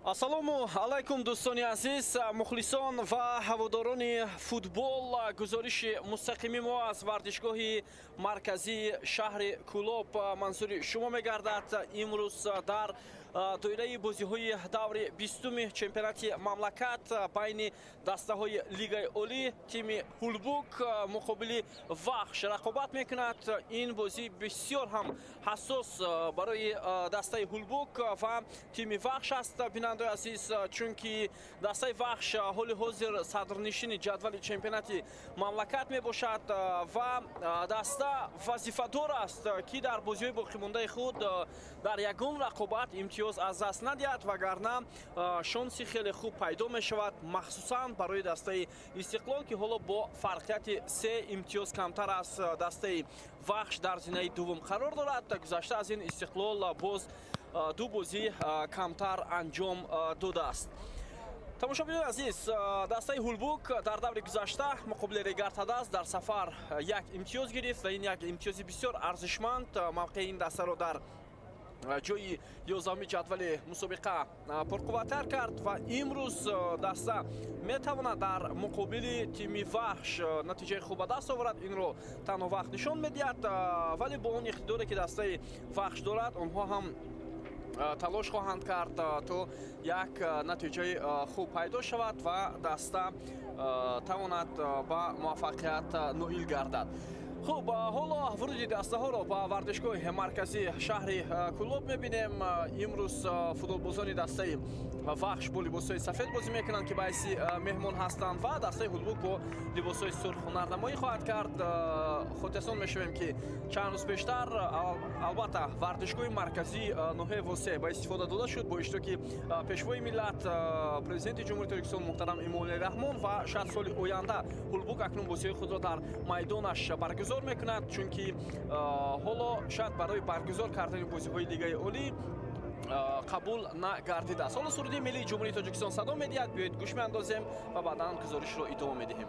ассалому алайкум дӯстони азиз, мухлисон ва ҳаводорони футбол. гузориши мустақими мо аз вардишгоҳи марказии шаҳри Кӯлоб манзури шумо мегардад. имрӯз дар доираи бозиҳои даври 20-уми чемпионати мамлакат байни дастаҳои лигаи олӣ тими Ҳулбук муқобили Вахш рақобат мекунад. ин бозӣ бисёр ҳам ҳассос барои дастаи Ҳулбук ва тими Вахш аст. бинандаи азиз, чунки дастаи Вахш ҳоли ҳозир садрнишини ҷадвали чемпионати мамлакат мебошад ва даста вазифадор аст ки дар бозиҳои боқимондаи худ дар ягон рақобат имтиёз аз даст надиҳад, вагарна шонси хеле хуб пайдо мешавад, махсусан барои дастаи Истиқлол ки ҳоло бо фарқияти 3 имтиёз камтар аз дастаи Вахш дар зинаи дуввум қарор дорад. гузашта аз ин Истиқлол боз ду бозӣ камтар анҷом додааст. тамошобинони азиз, дастаи Ҳулбук дар даври гузашта муқобили Регартадас дар сафар як имтиёз гирифт ва ин як имтиёзи бисёр арзишманд мавқеи ин дастаро дар ҷои 11-уми ҷадвали мусобиқа пурқувваттар кард ва имрӯз даста метавонад дар муқобили тими Вахш натиҷаи хуб ба даст оварад. инро танҳо вақт нишон медиҳад, вале бо он иқтидоре ки дастаи Вахш дорад, онҳо ҳам талош хоҳанд кард то як натиҷаи хуб пайдо шавад ва даста тавонад ба муваффақият ноил гардад. хуб, ҳоло вуруди дастаҳоро ба вардишгоҳи марказии шаҳри Кӯлоб мебинем. имрӯз футболбозони дастаи Вахш бо либосҳои сафед бозӣ мекунанд ки ба ҳайси меҳмон ҳастанд ва дастаи Ҳулбук бо либосҳои сурх ҳунарнамоӣ хоҳад кард. хотиррасон мешавем ки чанд рӯз пештар албатта вардишгоҳи марказии ноҳияи Восеъ ба истифода дода шуд бо иштироки пешвои миллат президенти ҷумҳурии Тоҷикистон муҳтарам Эмомалӣ Раҳмон ва шаид соли оянда Ҳулбук акнун бозиҳои худро дар майдонаш баргузор мекунад, чунки ҳоло шаид барои баргузор кардани бозиҳои лигаи олӣ қабул нагардидааст. ҳоло суруди миллии ҷумҳурии Тоҷикистон садо медиҳад. биёед гӯш меандозем ва баъдан гузоришро идома медиҳем.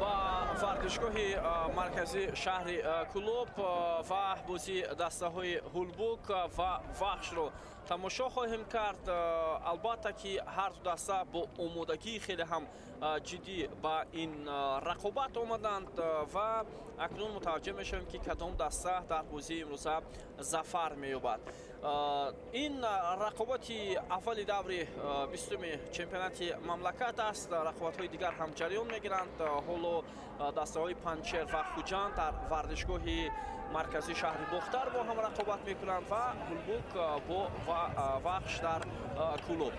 ба вардишгоҳи марказии шаҳри Кӯлоб ва бозии дастаҳои Ҳулбук ва Вахшро тамошо хоҳем кард. албатта ки ҳар ду даста бо омодагии хеле ҳам ҷиддӣ ба ин рақобат омаданд ва акнун мутаваҷҷеҳ мешавем ки кадом даста дар бозии имрӯза зафар меёбад. ин рақобати аввали даври 20-уми чемпионати мамлакат аст. рақобатҳои дигар ҳам ҷараён мегиранд. ҳоло дастаҳои Панҷшер ва Хуҷанд дар вардишгоҳи марказии шаҳри Бохтар бо ҳам рақобат мекунанд ва Ҳулбук бо Вахш дар Кӯлоб.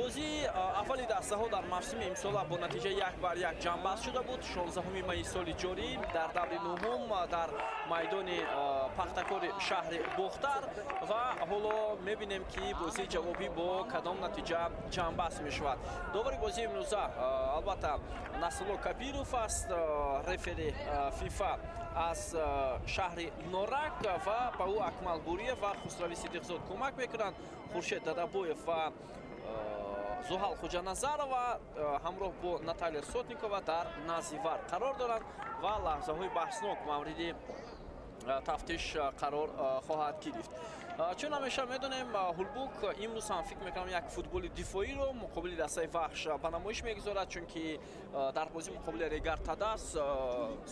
бозии аввали дастаҳо дар мавсими имсола бо натиҷаи 1-1 ҷамъбаст шуда буд. 16 майи соли ҷорӣ дар даври нӯҳум дар майдони пахтакори шаҳри бухтар ва ҳоло мебинем ки бозии ҷавобӣ бо кадом натиҷа ҷамъбаст мешавад. довари бозии имрӯза албатта Насрулло Кабиров аст, рефери фифа аз шаҳри Норак ва ба ӯ Акмал Буриев ва Хусрави Сидиқзод кӯмак мекунанд. Хуршед Дадабоев ва Зуҳал Хуҷаназарова ҳамроҳ бо Наталия Сотникова дар назди вар қарор доранд ва лаҳзаҳои баҳснок мавриди тафтиш қарор хоҳад гирифт. чун ҳамеша медонем Ҳулбук имрӯз ҳам фикр мекунам як футболи дифоиро муқобили дастаи Вахш ба намоиш мегузорад, чунки дар бозӣ муқобили Регар Тадас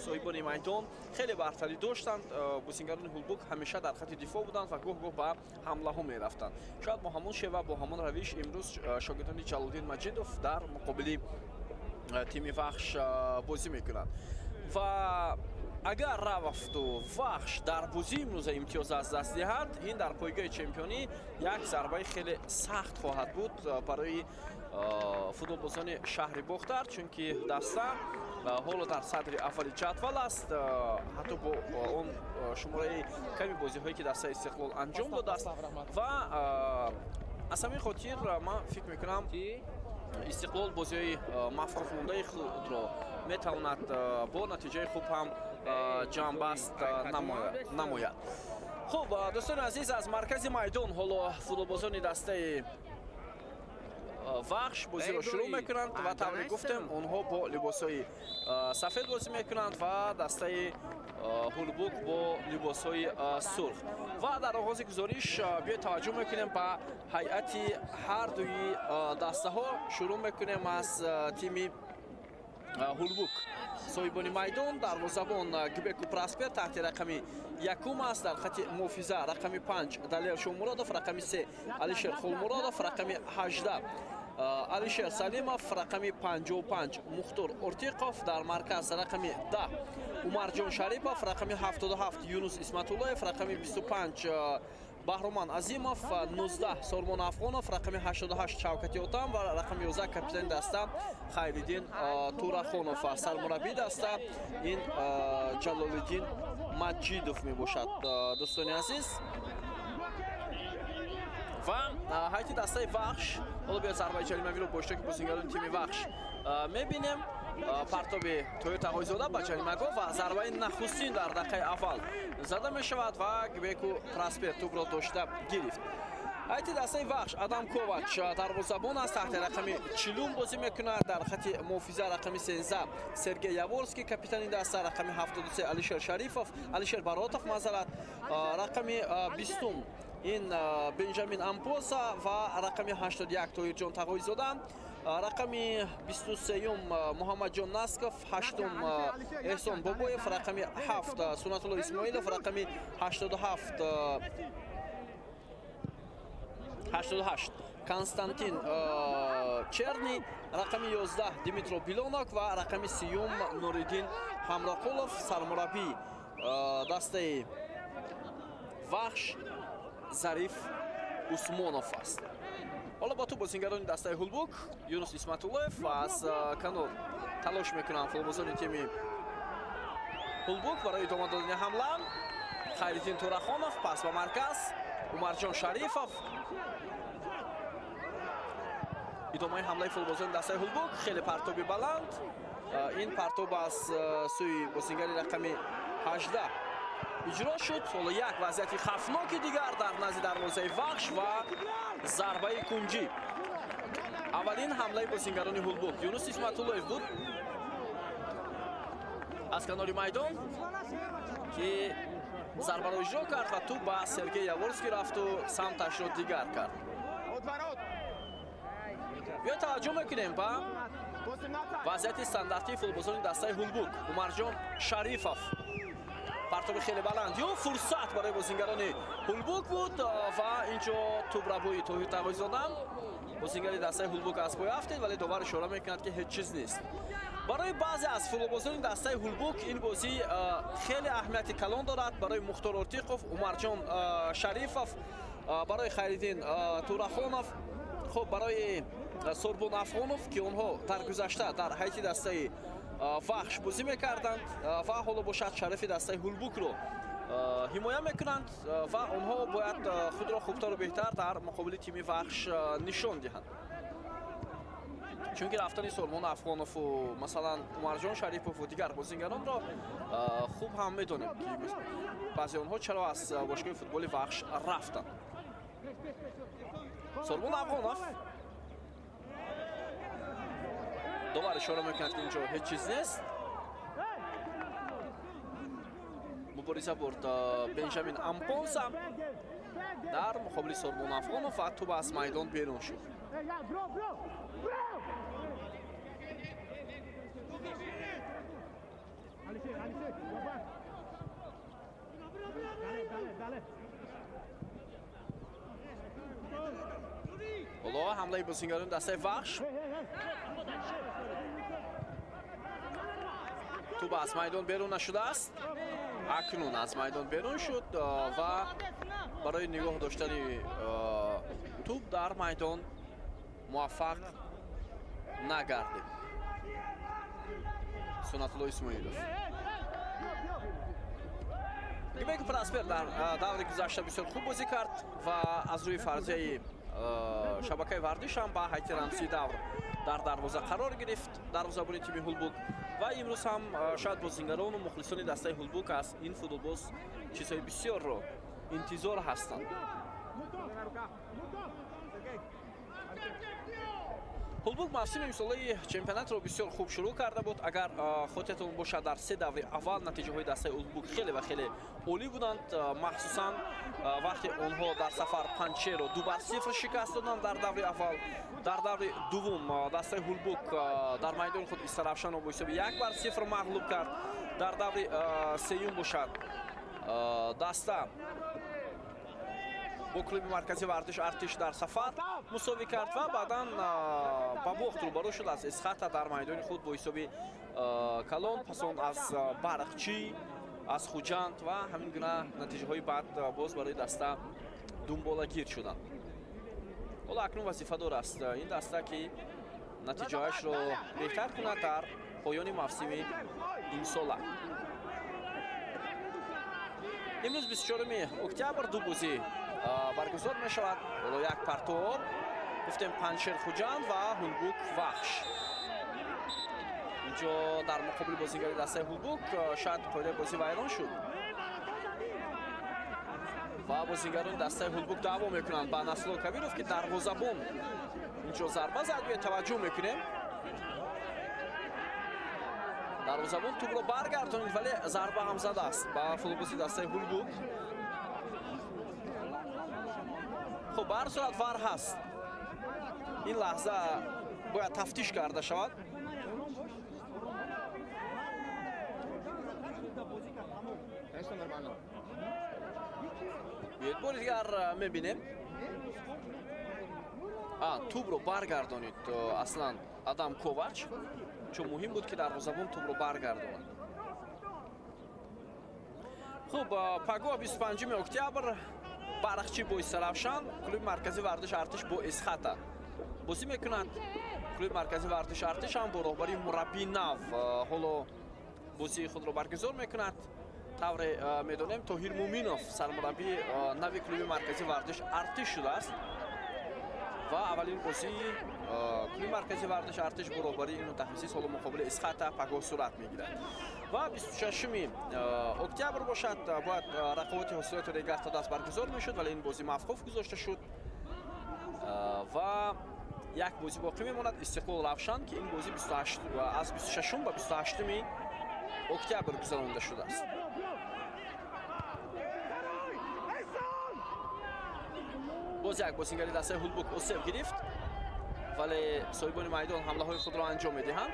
соҳибони майдон хеле бартарӣ доштанд. бозингарони Ҳулбук ҳамеша дар хати дифоъ буданд ва гоҳ-гоҳ ба ҳамлаҳо мерафтанд. шояд бо ҳамон шева бо ҳамон равиш имрӯз шогирдони Ҷалолиддин Маҷидов дар муқобили тими Вахш бозӣ мекунанд ва агар рафту Вахш дар бозии имрӯза имтиёз аз даст диҳад, ин дар пойгоҳи чемпионӣ як зарбаи хеле сахт хоҳад буд барои футболбозони шаҳри Бухтар, чунки даста ҳоло дар садри аввали ҷадвал аст. ҳатто бо он шумораи ками бозиҳое ки дастаи Истиқлол анҷом додааст ва аз ҳамин хотир ман фикр мекунам Истиқлол бозиҳои мафқуфмондаи худро метавонад бо натиҷаи хуб ҳам ҷамъбаст намояд. хуб дӯстони азиз, аз маркази майдон ҳоло футболбозони дастаи Вахш бозиро шурӯъ мекунанд ва тавре гуфтем онҳо бо либосҳои сафед бозӣ мекунанд ва дастаи Ҳулбук бо либосҳои сурх. ва дар оғози гузориш биёед таваҷҷӯҳ мекунем ба ҳайати ҳардуи дастаҳо. шурӯъ мекунем аз тими Ҳулбук. соҳибони майдон дарвозабон Гибеку Праспер таҳти рақами 1 аст, дар хати муҳофиза рақами 5 Далел Шомуродов, рақами 3 Алишер Холмуродов, рақами 18 Алишер Салимов, рақами 55 Мухтор Ортиқов, дар марказ рақами 10 Умарҷон Шарипов, рақами 77 Юнус Исматуллоев, рақами 25 Баҳроман Азимов, 19 Сормон Афғонов, рақами 88 Шавкати Отам ва рақами 11 капитани даста Хайриддин Турахонов. сармураббии даста ин Ҷалолиддин Маҷидов мебошад. дӯстони азиз, ва ҳайати дастаи Вахш, ҳоло биёед зарбаи ҷаримавиро бо иштироки бозингарони тими Вахш мебинем. партоби Тойота Ғоизода ба ҷаримагоҳ ва зарбаи нахустин дар дақиқаи аввал зада мешавад ва Гибеку Праспер тӯбро дошта гирифт. ҳайати дастаи Вахш Адам Ковач дарвозабон аст, таҳти рақами 40 бозӣ мекунад. дар хати муҳофиза рақами 13 Сергей Яворский, капитани даста рақами 73 Алишер Шарифов, Алишер Баротов мазарат, рақами 20 ин Бенҷамин Ампоса ва рақами 81 Тоирҷон Тағоизода, рақами 23 Муҳаммадҷон Насков, 8 Эҳсон Бобоев, рақами 7 Сунатулло Исмоилов, рақами 88 Константин Черни, рақами 11 Димитро Билонок ва рақами 30 Нуриддин Ҳамроқулов. сармураббии дастаи Вахш Зариф Усмонов аст. ҳоло ба ту бозингарони дастаи Ҳулбук Юнус Исматуллоев аз канор талош мекунанд футболбозони тими Ҳулбук барои идома додани ҳамла. Хайриддин Турахонов пас ба марказ Умарҷон Шарифов. идомаи ҳамлаи футболбозони дастаи Ҳулбук, хеле партоби баланд. ин партоб аз сӯи бозингари рақами 18 иҷро шуд. ҳоло як вазъияти хавфноки дигар дар назди дарвозаи Вахш ва зарбаи кунҷӣ. аввалин ҳамлаи бозингарони Ҳулбук Юнус Исматуллоев буд аз канори майдон ки зарбаро иҷро кард ва ту ба Сергей Яворский рафту самташро дигар кард. биёед таваҷҷӯҳ мекунем ба вазъияти стандартии футболбозони дастаи Ҳулбук. Умарҷон Шарифов, партоби хеле баланд, ё фурсат барои бозингарони Ҳулбук буд ва инҷо тӯбрабои Тоҳир Тағоизода бозингари дастаи Ҳулбук аз пой афтед, вале довар ишора мекунад ки ҳеҷ чиз нест. барои баъзе аз футболбозони дастаи Ҳулбук ин бозӣ хеле аҳамияти калон дорад. барои Мухтор Ортиқов, Умарҷон Шарифов, барои Хайриддин Турахонов, хуб барои Сорбон Афғонов ки онҳо дар гузашта дар ҳайати дастаи Вахш бозӣ мекарданд ва ҳоло бошад шарафи дастаи Ҳулбукро ҳимоя мекунанд ва онҳо бояд худро хубтару беҳтар дар муқобили тими Вахш нишон диҳанд. чунки рафтани Солмон Афғонову масалан Умарҷон Шарипову дигар бозингаронро хуб ҳам медонем ки баъзе онҳо чаро аз бошгоҳи футболи Вахш рафтанд. Солмон Афғонов довар ишора мекунад ки инҷо ҳеҷ чиз нест. мубориза бурд Бенҷамин Ампонса дар муқобили Солмон Афғонов ва тӯб аз майдон берун шуд. ҳоло ҳамлаи бозингарони дастаи Вахш. тӯб аз майдон берун нашудааст. акнун аз майдон берун шуд ва барои нигоҳ доштани тӯб дар майдон муваффақ нагардид Сунатулло Исмоилов. Гибек Праспер дар даври гузашта бисёр хуб бозӣ кард ва аз рӯи фарзияи шабакаи вардиш ҳам ба ҳайти рамзии давр дар дарвоза қарор гирифт дарвозабони тими Ҳулбук ва имрӯз ҳам шояд бозингарону мухлисони дастаи Ҳулбук аз ин футболбоз чизҳои бисёрро интизор ҳастанд. Ҳулбук мавсими имсолаи чемпионатро бисёр хуб шурӯъ карда буд. Агар хотиратон бошад дар се даври аввал натиҷаҳои дастаи Ҳулбук хеле ва хеле олӣ буданд, махсусан вақте онҳо дар сафар Панчеро 2-0 шикаст доданд дар даври аввал. дар даври дуввум дастаи Ҳулбук дар майдони худ Истаравшанро бо ҳисоби 1-0 мағлуб кард. дар даври сеюм бошад даста бо клуби маркази вардиш Артиш дар сафар мусовӣ кард ва баъдан ба бохт рӯбарӯ шуд аз Эсхата дар майдони худ бо ҳисоби калон, пасон аз Барқчӣ, аз Хуҷанд ва ҳамин гуна натиҷаҳои баъд боз барои даста дунболагир шуданд. ҳоло акнун вазифадор аст ин даста ки натиҷаашро беҳтар кунад дар поёни мавсими имсола. имрӯз 24 октябр ду бозӣ баргузор мешавад. ҳоло як партов гуфтем Панчер Хуҷанд ва Ҳулбук Вахш. инҷо дар муқобили бозигари дастаи Ҳулбук шояд қоидаи бозӣ вайрон шуд ва бозигарони дастаи Ҳулбук даъво мекунанд ба Насло Кабиров ки дарвозабон инҷо зарба зад. таваҷҷӯҳ мекунем дарвозабон тӯбро баргардонид, вале зарба ҳам задааст ба футболбози дастаи Ҳулбук. хуб ба ҳар сурат вар ҳаст. ин лаҳза бояд тафтиш карда шавад. бори дигар мебинем тӯбро баргардонид аслан Адам Ковач, чун муҳим буд ки дарвозабон тӯбро баргардонад. хуб пагоҳ 25 октябр Барқчӣ бо Истаравшан, клуби маркази вардиш Артиш бо Эсхата бозӣ мекунад. клуби маркази вардиш Артиш ҳам бо роҳбарии мураббии нав ҳоло бозии худро баргузор мекунад. тавре медонем Тоҳир Муминов сармураббии нави клуби маркази вардиш Артиш шудааст ва аввалин бозии клуби маркази вардиш Артиш бо роҳбарии ин мутахассис ҳоло муқобили Эсхата пагоҳ сурат мегирад ва 26 октябр бошад. бояд рақобати ҳосилоти регат та даст баргузор мешуд, вале ин бозӣ мавқуф гузошта шуд ва як бозӣ боқӣ мемонад Истиқлол Равшан ки ин бозӣ аз 26 ба 28 октябр гузаронда шудааст. боз як бозингари дастаи Ҳулбук осеб гирифт, вале соҳибони майдон ҳамлаҳои худро анҷом медиҳанд.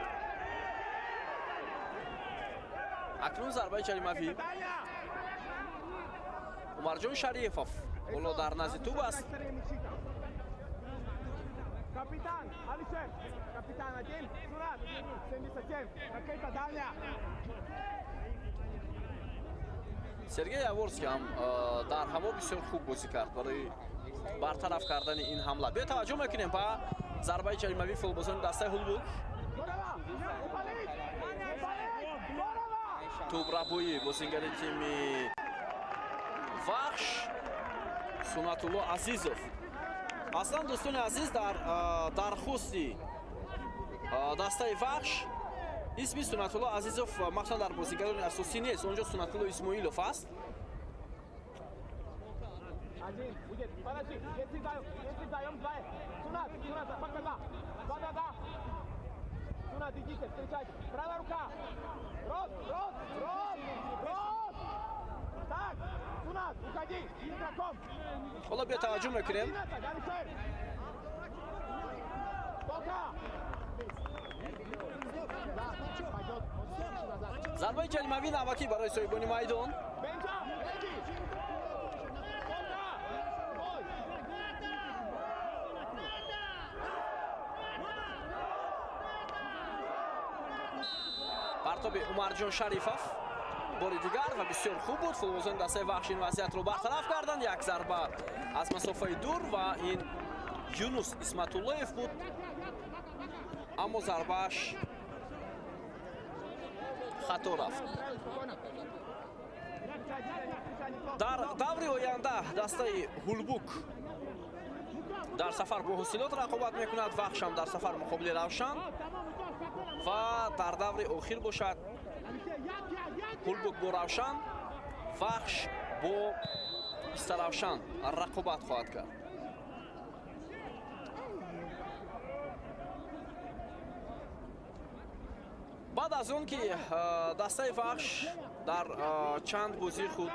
акнун зарбаи ҷаримавӣ Умарҷон Шариповов ҳоло дар назди тӯб аст. Капитан Алишер, капитан 1, Сурат 77, ракета дальня. Сергей Яворский ҳам дар ҳаво бисёр хуб бозӣ кард барои бартараф кардани ин ҳамла. бе таваҷҷӯҳ мекунем ба зарбаи ҷаримавии футболбозони дастаи Ҳулбук. тӯбрабоӣ бозингари тими вахш Сунатулло Азизов. Аслан дӯстони азиз, дар хусти дастаи вахш исми Сунатулло Азизов махсусан дар бозигарони асосӣ нест. Онҷо Сунатулло Исмоилов аст. Один, будет, подожди, если даем два. Сунат, пока. Да. Сунат, идите, встречайте. Правая рука. Рост. Так, Сунат, уходи, игроком. Ҳоло бия таваҷҷӯҳ мекунем. зарбаи ҷаримавӣ навбатӣ барои соҳибони майдон. партоби Умарҷон Шарифов бори дигар ва бисёр хуб буд. Футболбозони дастаи вахш ин вазъиятро бартараф карданд. Як зарба аз масофаи дур ва ин Юнус Исматуллоев буд. Аммо зарбааш хато рафт. дар даври оянда дастаи Ҳулбук дар сафар бо ҳосилот рақобат мекунад. вахшам дар сафар муқобили Равшан ва дар даври охир бошад Ҳулбук бо Равшан, вахш бо Истаравшан рақобат хоҳад кард. баъд аз он ки дастаи вахш дар чанд бозии худ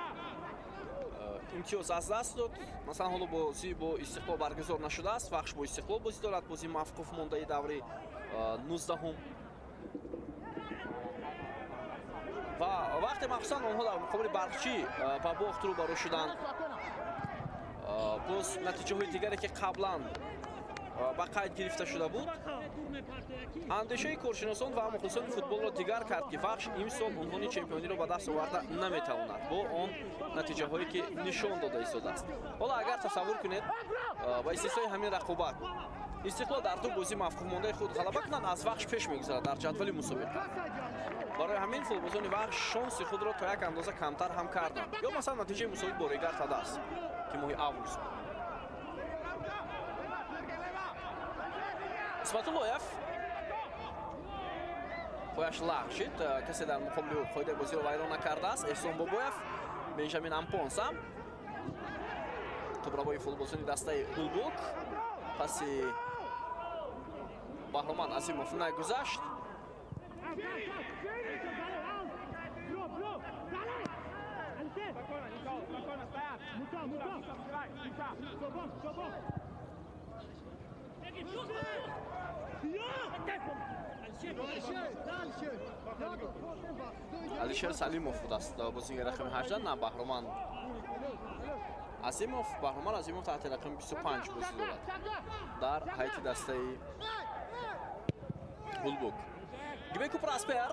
имтиёз аз даст дод, масалан ҳоло бозӣ бо Истиқлол баргузор нашудааст. вахш бо Истиқлол бозӣ дорад, бозии мавқуф мондаи даври 19-ум. ва вақте махсусан онҳо дар муқобили Барқчӣ ба бохт рӯбарӯ шуданд, боз натиҷаҳои дигаре ки қаблан ба қайд гирифта шуда буд, андешаи коршиносон ва мухлисони футболро дигар кард ки вахш имсол унвони чемпиониро ба даст оварда наметавонад бо он натиҷаҳое ки нишон дода истодааст. ҳоло агар тасаввур кунед ба истиснои ҳамин рақобат Истиқлол дар ду бозии мавқуфмондаи худ ғалаба кунанд, аз вахш пеш мегузарад дар ҷадвали мусобиқа. барои ҳамин футболбозони вахш шонси худро то як андоза камтар ҳам карданд. ё масалан натиҷаи мусобиқ бо Регар Тадарс ки моҳи август. Исматуллоев пояш лағ шид, касе дар муқобили ӯ қоидаи бозиро вайрон накардааст. Эҳсон Бобоев, Бенҷамин Ампонсам тӯбравои футболбозони дастаи Ҳулбук паси Баҳроман Азимов нагузашт. Алишер Салимов буд аст бозигари рақами 18, на Баҳроман Азимов. Баҳроман Азимов таҳти рақами 25 бозӣ дорад дар ҳайати дастаи Ҳулбук. Гибеку Праспер,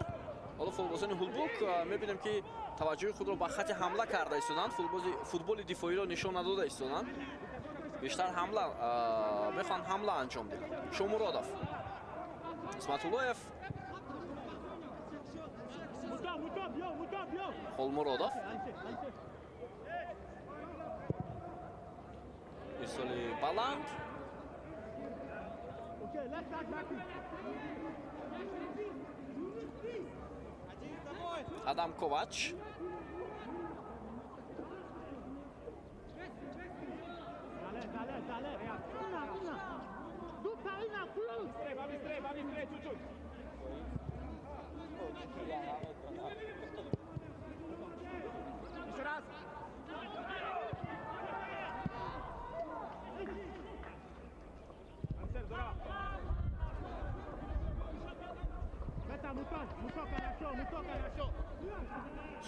ҳоло футболбозони Ҳулбук мебинем ки таваҷҷӯҳи худро ба хати ҳамла карда истоданд, футболи дифоиро нишон надода истоданд. бештар ҳамла мехоҳанд ҳамла анҷом диҳанд. Шомуродов, Исматуллоев, Холмуродов, ирсоли баланд, Адам Ковач,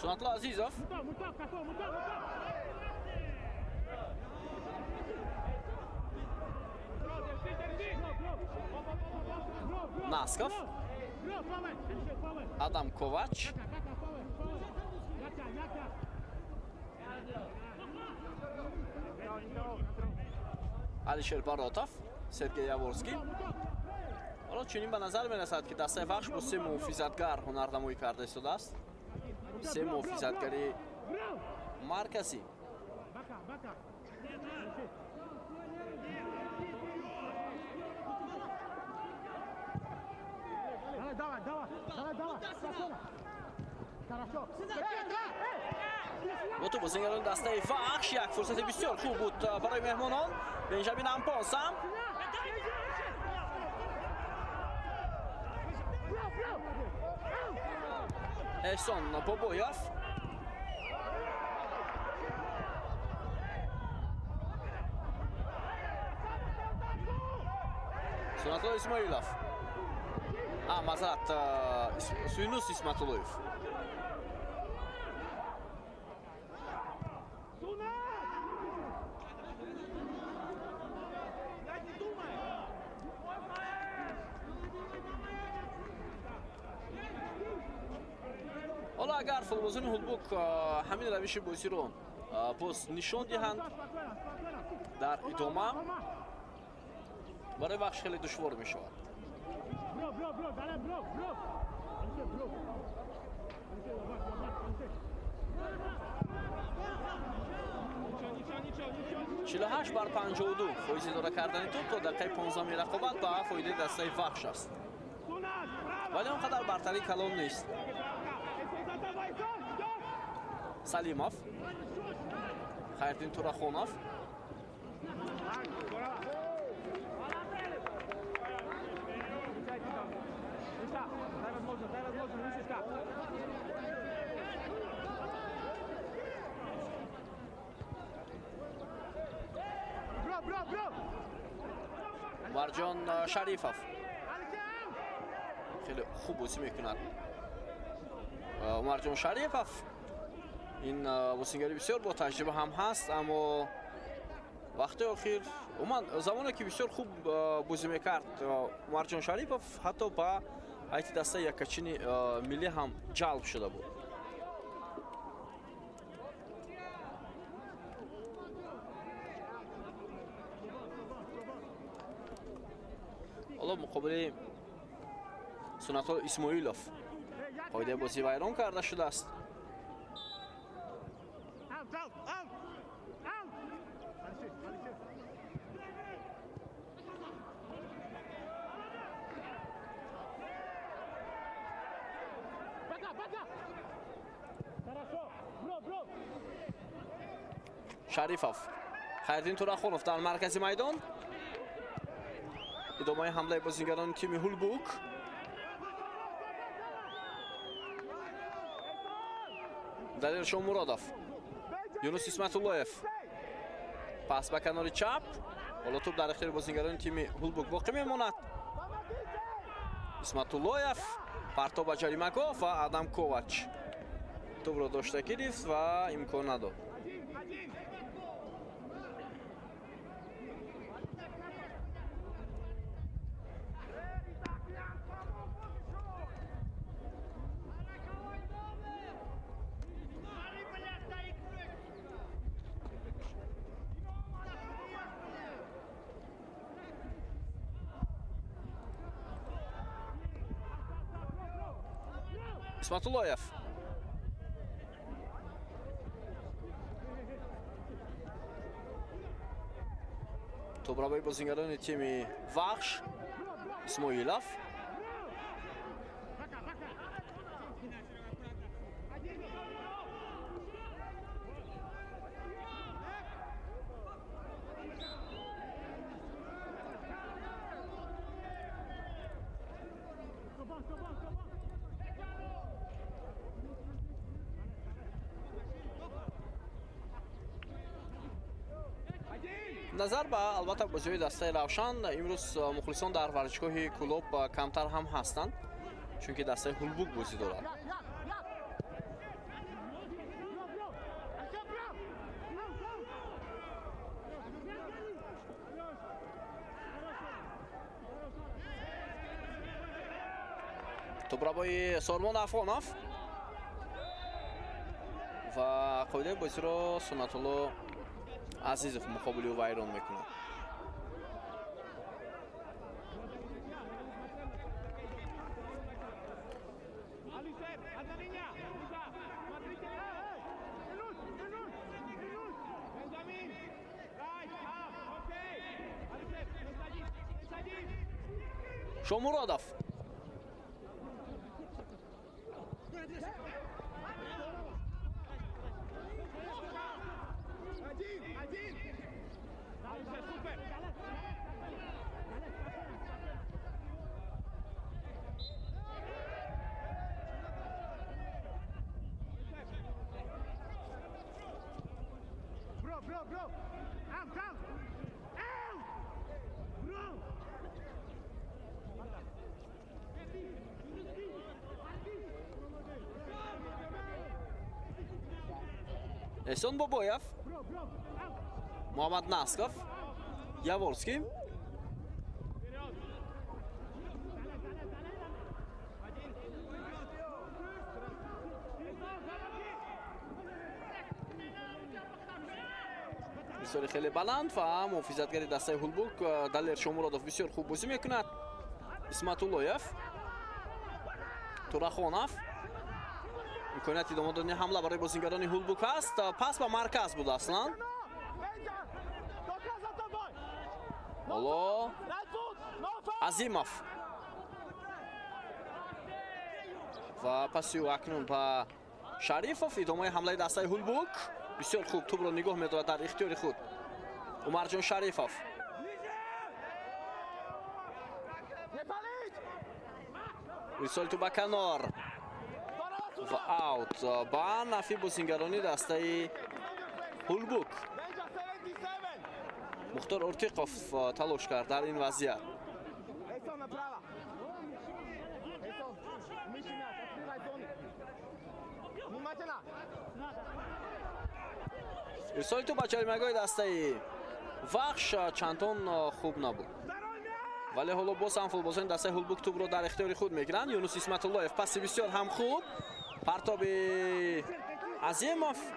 Сунатулло Азизов, Насков, Адам Ковач, Алишер Баротов, Сергей Яворский. ҳоло чунин ба назар мерасад ки дастаи вахш бо се муҳофизатгар ҳунарнамоӣ карда истодааст. се муҳофизатгари марказӣ Давай, давай, давай, давай. Хорошо. با تو بازیگران دسته وحش یک فرصت بسیار خوب بود برای مهمانان. بنجامین امپاس هم احسان بابویف سنتالو اسماعیلوف معذرت سوینوس اسمتالویف حالا اگر فوتبالبازان هولبوک همین روش بازی رو باز نشان دهند در ادامه برای بخش خیلی دشوار می شود. چهل بر 52 فایده داره کردن توپ تا دقیقه 15 رقابت به فایده دسته وحش است، ولی آنقدر برتری کلان نیست. سلیموف، خیردین تورخونوف، مرجان شریفوف خیلی خوب بازی میکند. مرجان شریفوف این بازیگر بسیار با تجربه هم هست، اما وقت اخیر زمانی که بسیار خوب بازی میکرد مرجان شریفوف حتی با هیئت دسته یکچین ملی هم جلب شده بود. حالا مقابل سنتالو اسماعیلوف قاعده بازی ویران کرده شده است. شریفوف، خیردین تورخونوف در مرکز میدان. ادامه حمله بازیگران تیم هولبوک. دلیرشون مرادوف، یونس اسمتالویف، پس به کنار چپ. حالا توپ در اختیار بازیگران تیم هولبوک باقی میماند. اسمتالویف پرتاب به جریمه گاه و ادم کوواچ توپ را داشته گرفت و امکان نداد. اسمتالویف توپ را به بازیگران تیم وحش. اسماعیلوف نظر به البته بازی دسته روشن امروز مخلصان در ورزشگاه کلوب کمتر هم هستند، چون که دسته هولبوک بازی دارد. توپ را با سارمان افغانوف و قاعده بازی را سنتالو عزیزوف مقابل او ویران میکنه. Benjamin! Shomurodov. Bro. Out. Bro. Eson Boboyev. Muhammad Naskov. Yavolskiy. بسیار خیلی بلند و محافظتگری دسته هولبوک دلیر شومورودوف بسیار خوب بازی میکند. اسمتولویف، تورخونов امکانیت ادامه دادن حمله برای بازیگران هولبوک است. پس به مرکز بود اصلا. حالا عظیموف و پسی او اکنون به شریفوف. ادامه حمله دسته هولبوک بسیار خوب توپ را نگاه می‌دارد در اختیار خود عمرجان شریفوف. ارسال تو به کنار و آوت با نفی بازیگرانی دسته هولبوک. مختار ارتیقوف تلاش کرد در این وضعیت. ارسال تو به جریمه‌گاه دسته وخش چندان خوب نبود، ولی حالا باز هم فوتبال‌بازان دسته هولبوک توپ رو در اختیار خود میگیرند. یونس اسمت‌الله‌یف پاس بسیار هم خوب، پرتاب عظیموف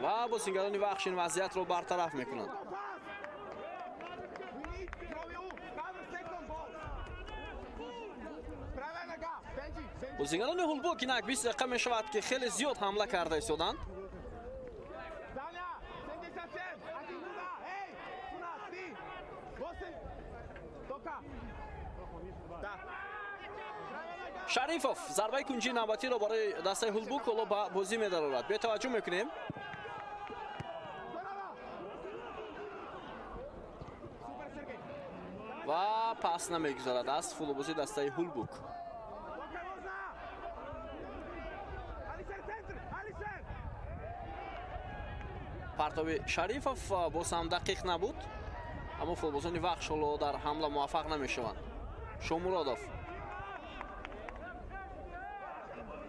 و بازیگران وخش این وضعیت رو برطرف میکنند. بازیگران هولبوک اینک 20 دقیقه می شود که خیلی زیاد حمله کرده ایستادند. شریفوف ضربه کنجی نوبتی را برای دسته هولبوک حالا با بازی می‌دارد. به توجه میکنیم و پاس نمیگذارد از فوتبالبازی دسته هولبوک. پرتاب شریفوف باز هم دقیق نبود، اما فوتبالبازان وخش حالا در حمله موفق نمیشوند. شومورودوف،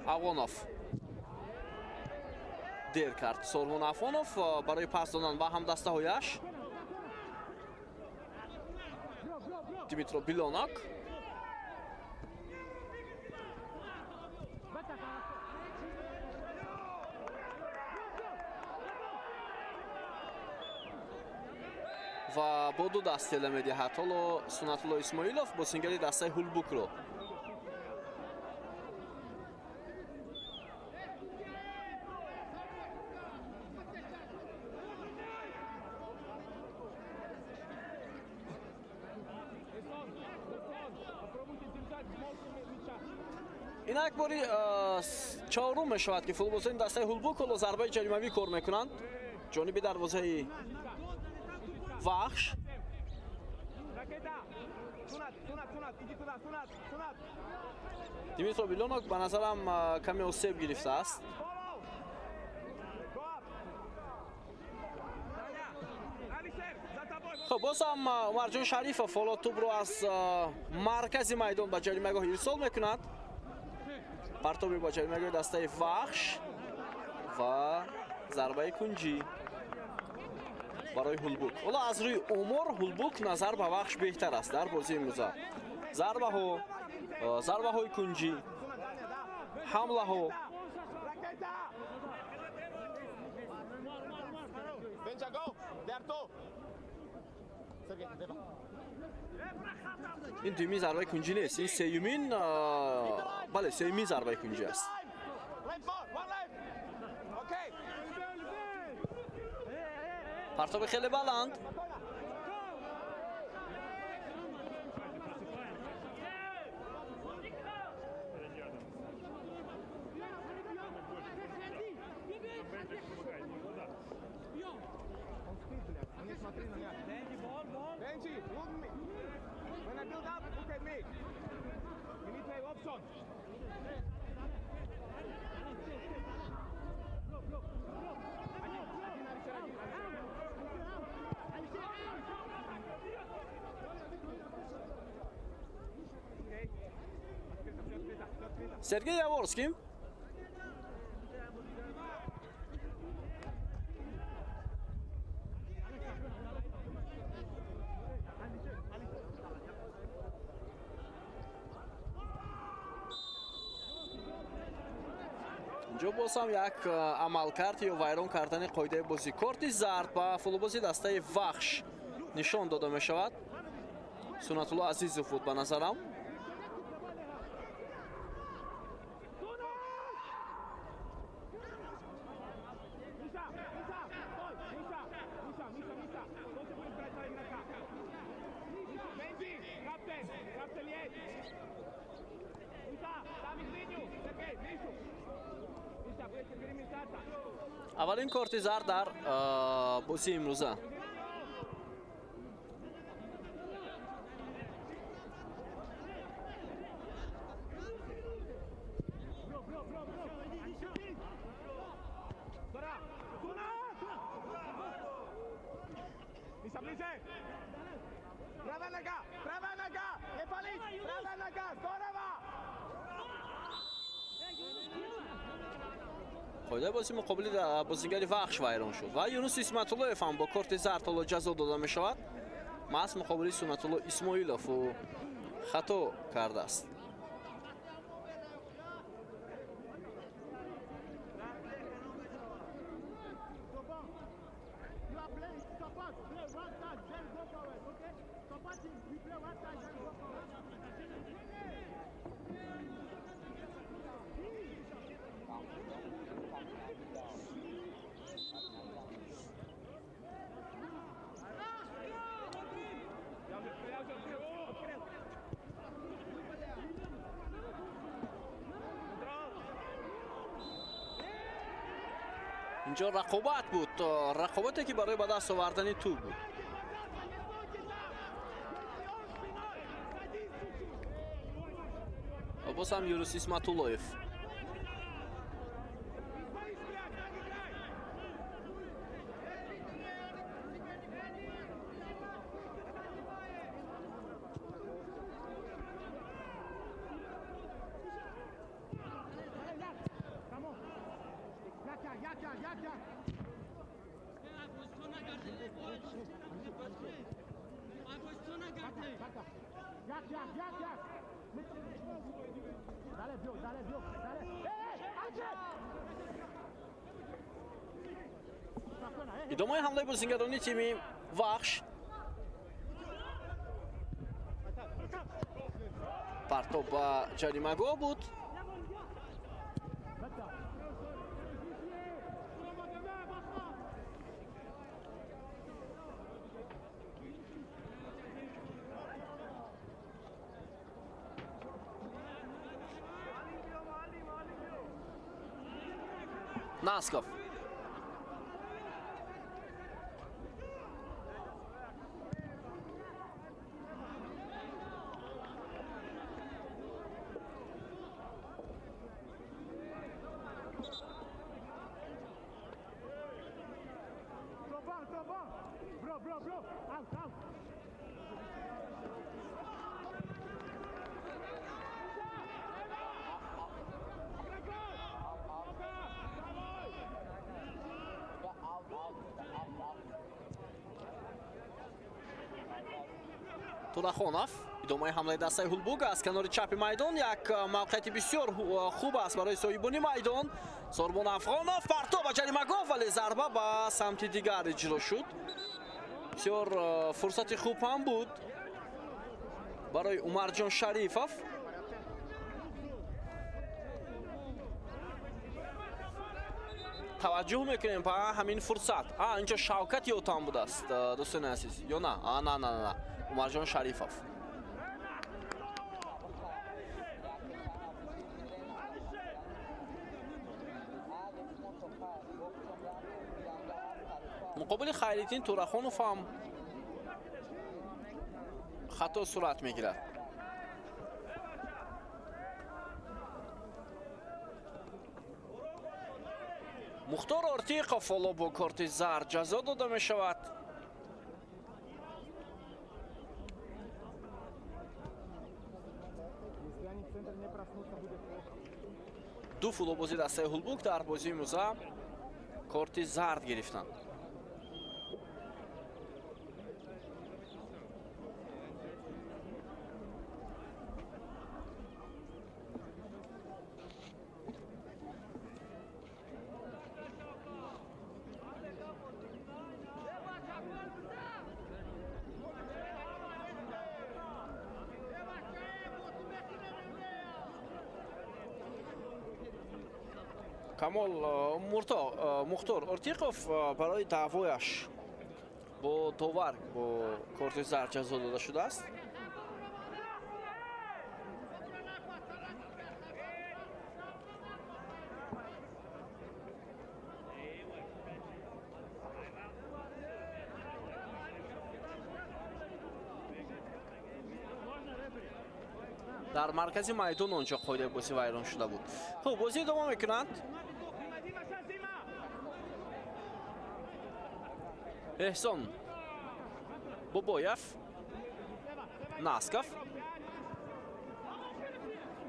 افغانوف دیر کرد. سلمان افغانوف برای پاس دادن با هم دسته هایش. دیمیترو بیلوناک و با دو دست تله میدهد حالا سنت‌الله اسماعیلوف بازیگر دسته هولبوک رو. اینک باری چهارم می شود که فوتبالبازان دسته هولبوک حالا ضربه جریمه‌ای کار میکنند جانب دروازه وخش. دیمیترو بیلوناک به نظرم کمی آسیب گرفته است. خب باز هم عمرجان شریفوف حالا توپ رو از مرکز میدان به جریمه‌گاه ارسال میکند. پرتابی با جریمه‌گاه دسته وخش و ضربه کنجی برای هولبوک. حالا از روی عمر هولبوک نظر به وخش بهتر است در بازی امروز. ضربه های کنجی، حمله ها. این دومی ضربه کنجی نیست، این سیومین بله سیومین ضربه کنجی است. پرتاب خیلی بلند. Benji, hold me. When I build up, look at me. You need to have option. Sergey Yavorskiy. اینجا باز هم یک عملکرد یا ویران کردن قاعده بازی کارت زرد با فوتبالبازی دسته وحش نشان داده می شود. سنت الله عزیزوف بود به نظرم. اولین کارت زرد در بازی امروزه. قاعده بازی مقابل بازیگری وحش ویران شد و یونس اسمت‌الله‌یف هم با کارت زرد حالا جزا داده می شود. محض مقابل سنت الله اسماعیلوف و خطا کرده است. اینجا رقابت بود، رقابتی که برای به دست آوردن توپ بود. و باز هم یونس اسمت‌الله‌یف. ادامه حمله بازیگران تیم وحش. پرتاب به جریمه‌گاه بود. Naskov. Bro, out. Турахонов ادامه حمله دسته هولبوگ از کنار چپ میدان. یک موقعیت بسیار خوب است برای صاحبان میدان. سربان افغانوف پرتاب به جریمه‌گاه ولی ضربه به سمت دیگر اجرا شد. بسیار فرصت خوب هم بود برای عمرجان شریفов. توجه میکنیم به همین فرصت. اینجا شوکت یوتان بود است دوستان عزیز یا نه؟ نه عمرجان شریفов. مقابل خیرالدین تورخانوف هم خطا صورت میگیرد. مختار артиқов حالا با کارت زرد جزا داده می شود. دو فوتبالبازی دسته هولبوک در بازی موزه کارت زرد گرفتند. камол мухтор артиқов барои даъвояш бо довар бо корти зард ҷазо дода шудааст. дар маркази майдон онҷо қоидаи бозӣ вайрон шуда буд. хуб, бозӣ давом мекунанд. эҳсон бобоев, насков,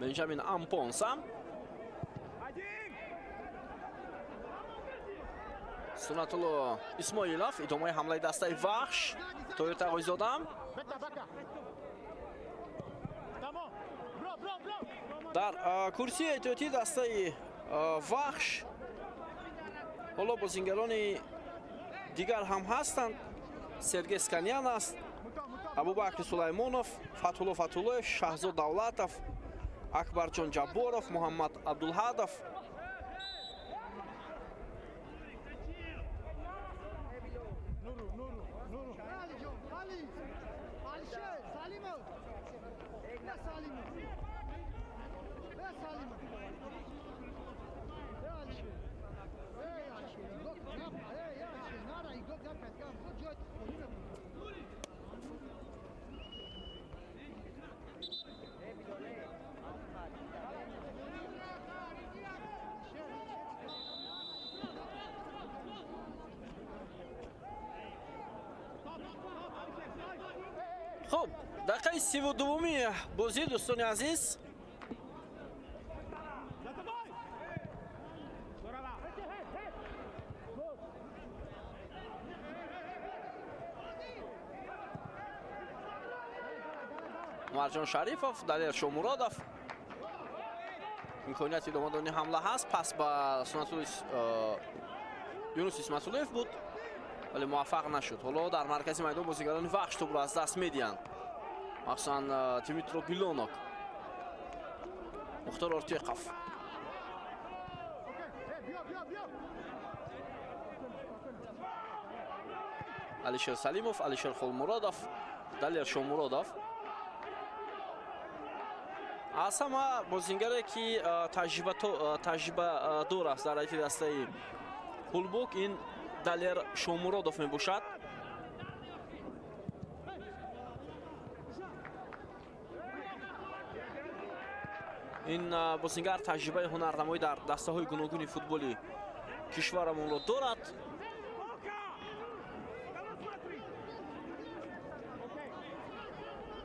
бенҷамин ампонса, сунатулло исмоилов, идомаи ҳамлаи дастаи вахш тоёр тағоизода. дар курсии эҳтиётии дастаи вахш ҳоло бозингарони дигар ҳам ҳастанд. сергей сканян аст, абубакр сулаймонов, фатҳулло фатҳуллоев, шаҳзод давлатов, акбарҷон ҷабборов, муҳаммад абдулҳадов. خب دقیقه 32 بازی دوستان عزیز. مرجان شریفов далер шомуродов имконияти домодони ҳамла ҳаст. пас ба сунатулло юнус исматуллоев буд вале муваффақ нашуд. ҳоло дар маркази майдон бозигарони вахш тӯбро аз даст медиҳанд, махсусан Димитро Билонок. мухтор артиқов, алишер салимов, алишер холмуродов, далер шомуродов. аз ҳама бозингаре ки таҷрибадор аст дар ҳайати дастаи ҳулбук ин далер шомуродов мебошад. ин бозингар таҷрибаи ҳунарнамоӣ дар дастаҳои гуногуни футболи кишварамонро дорад.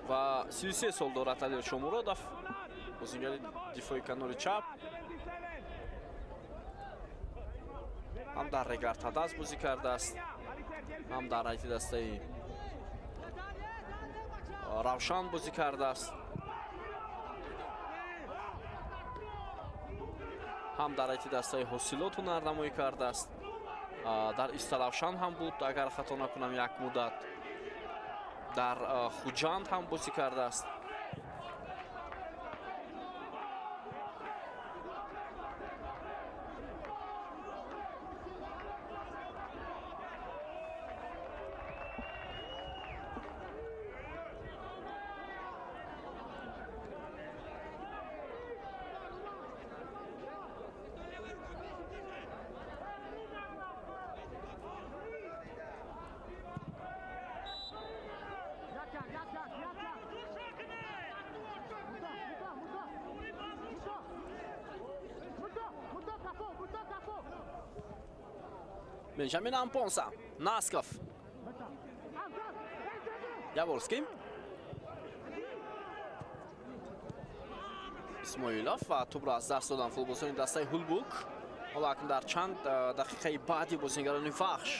ва 33 сол дорад далер шомуродов, бозингари дифои канори чап. ҳам дар регартадас бозӣ кардааст, ҳам дар ҳайати дастаи равшан бозӣ кардааст, ҳам дар ҳайати дастаи ҳосилот ҳунарнамоӣ кардааст. дар истаравшан ҳам буд, агар хато накунам як муддат. дар хуҷанд ҳам бозӣ кардааст. Jack, Jack, Jack, Jack, Jack. Benjamin Amponsa, Naskov, Yavorskiy, Ismoilov va to'p az dast dodan futbolchining dastay Hulbuk. Lekin dar chand daqiqayi ba'di bozinglarni vahsh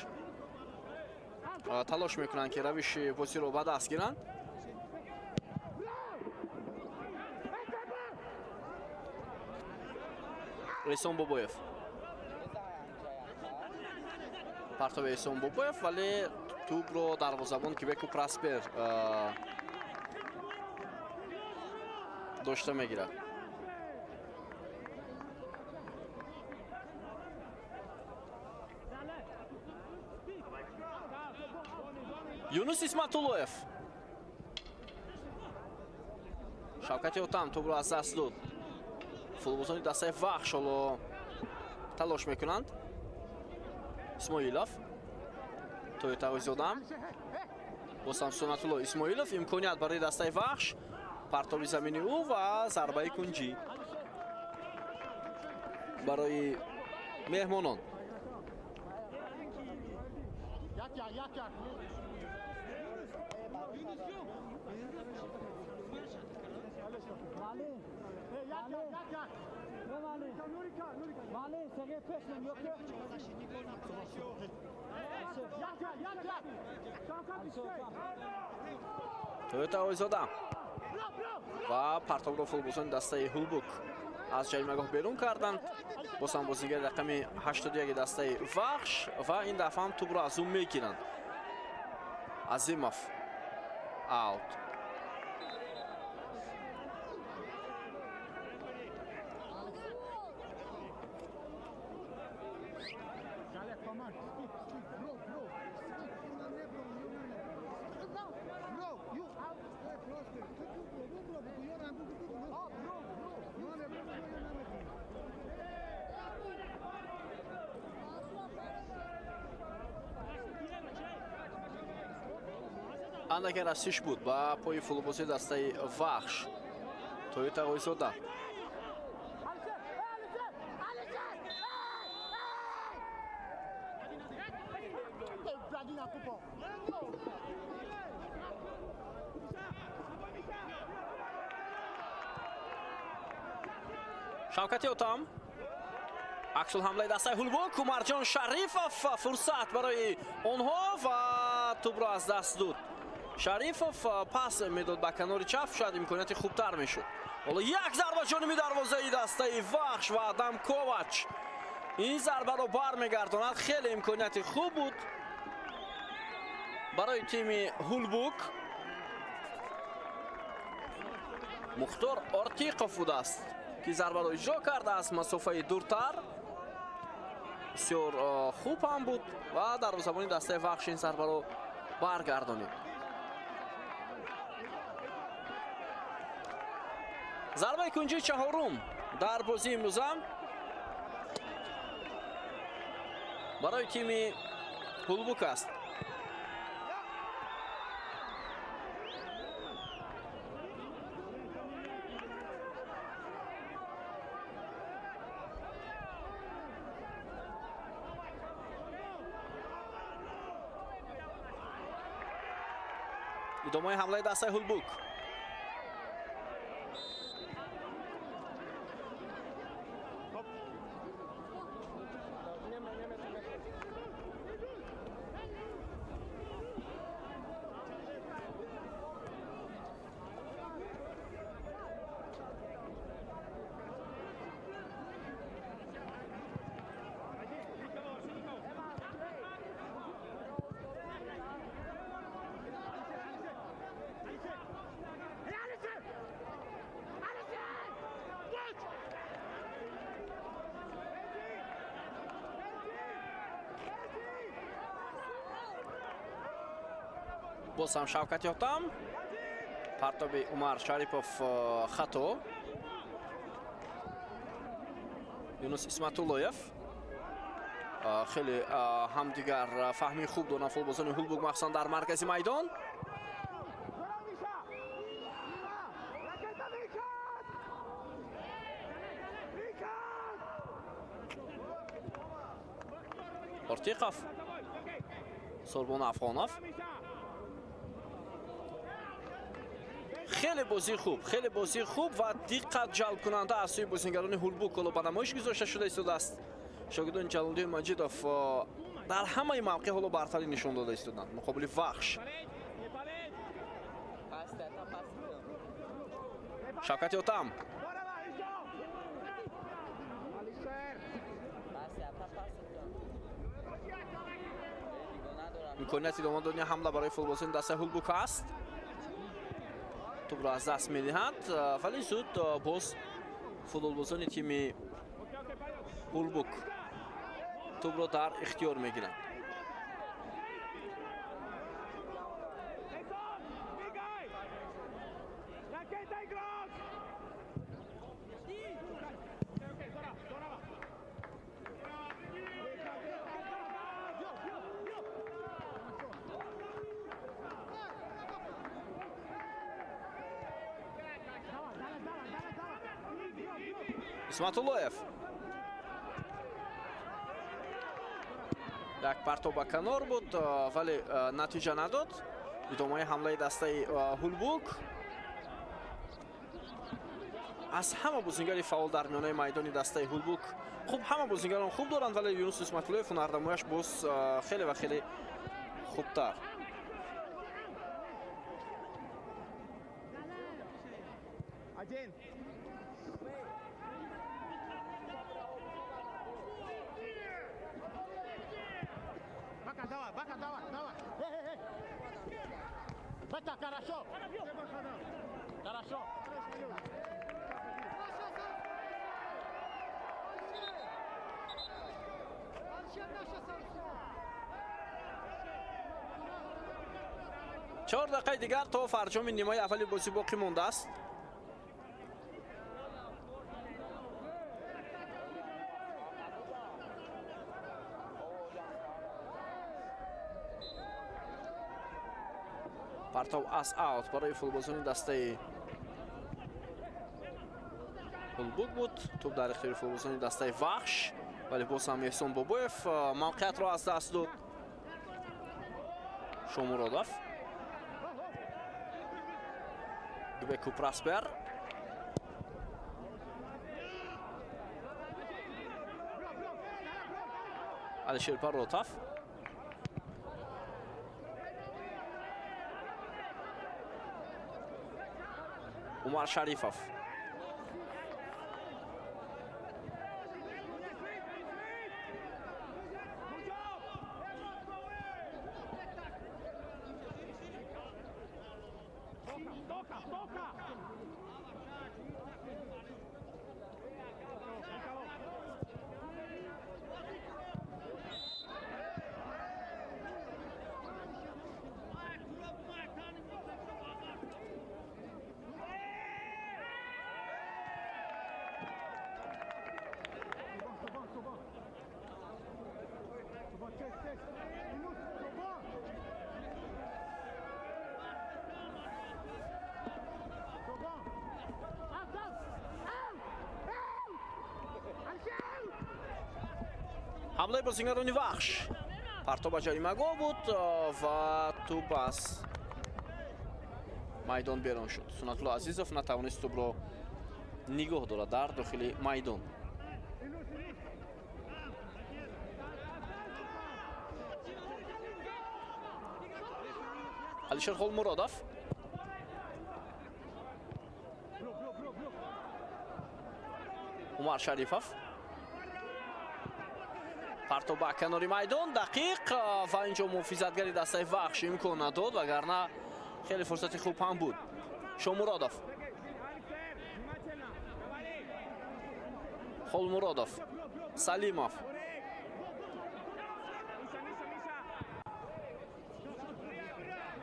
talosh میکنن که روش بازی رو به دست گیرن. ریسون بوبویف پرتاب ریسون بوبویف ولی توپ رو دروازه‌بان کیبکو پراسپر داشته میگیرد. Yunus Ismatulloyev. Shavkat Yotam to'p ro az dast dod. Futbolchining dastay vahsh holo talosh mekunand. Ismoilov. Toyota o'zodam. Bosam Sunatullo Ismoilov imkoniyat barای dastay vahsh. Partobi zamini u va zarbai kunji barای mehmonon. Toyota o'zodam va partovro futbolchining dastay Hulbuk از جریمهگاه بیرون کردند. بازم بازیگر رقم 81 دسته وحش و این دفعه هم توپ را از اون میگیرند. عظیموف اوت. اندک رسیش بود با پای فوتبالی دسته وحش تویوتا وایسادا. شوکت یوتام عکس الحمله دسته هولبوک و مرجان شریفوف فرصت برای اونها و توپ را از دست داد. شریفوف پاس میداد به کنار چپ شاید امکانیت خوبتر میشد. حالا یک ضربه جانبی دروازه دسته وحش و آدم کوواچ این ضربه رو برمیگرداند. خیلی امکانیت خوب بود برای تیم هولبوک. مختار آرتیقوف بود است که ضربه رو اجرا کرده از مسافه دورتر. بسیار خوب هم بود و دروازه‌بان دسته وحش این ضربه رو برگردانید. ضربه کنجی چهارم در بازی امروز برای تیم هولبوک است. ادامه حمله دسته هولبوک. باز هم شوکت یوتام پرتاب عمر شریفوف خطا. یونس اسمتولویف خیلی همدیگر فهمی خوب دارن فوتبالزن هولبوک مخصوصا در مرکز میدان. ортиқов сорбон афғонов خیلی بازی خوب و دقت جلب کننده از سوی بازیگران هولبوک به نمایش گذاشته شده است. شاگردان جلال‌الدین مجیدوف در همه موقع حالا برتری نشون داده استودند مقابل وحش. شوکت اوتم امکانیت ادامه دادن حمله برای فوتبالبازان دسته هولبوک است. توپ را از دست می‌دهند ولی زود باز فوتبالبازان تیم هولبوک توپ را در اختیار می‌گیرند. исматуллоев як партоб ба канор буд вале натиҷа надод. идомаи ҳамлаи дастаи ҳулбук аз ҳама бозингари фаъол дар миёнаи майдони дастаи ҳулбук хуб ҳама бозингарон хуб доранд вале юнус исматуллоев ҳунардамояш боз хеле ва хеле хубтар. چهار دقیقه دیگر تا فرجام نیمه اولی بازی باقی مانده است. پرتاب از اوت برای فوتبالبازان دسته هولبوک بود. توپ در اختیار فوتبالبازان دسته وحش ولی باز هم احسان بابویف موقعیت را از دست داد. شومورودوف دوبکو پراسپر алишер паротов умар шарифов حمله بازیگران وحش پرتاب جریمه‌گاه بود و توپ از میدان بیرون شد. سنت‌الله عزیزوف نتوانست توپ را نگاه دارد در داخل میدان. алишер холмуродов умар шарифов партоб ба канори майдон дақиқ ва инҷо муҳофизатгари дастаи вахш имкон надод вагарна хеле фурсати хуб ҳам буд. шомуродов холмуродов салимов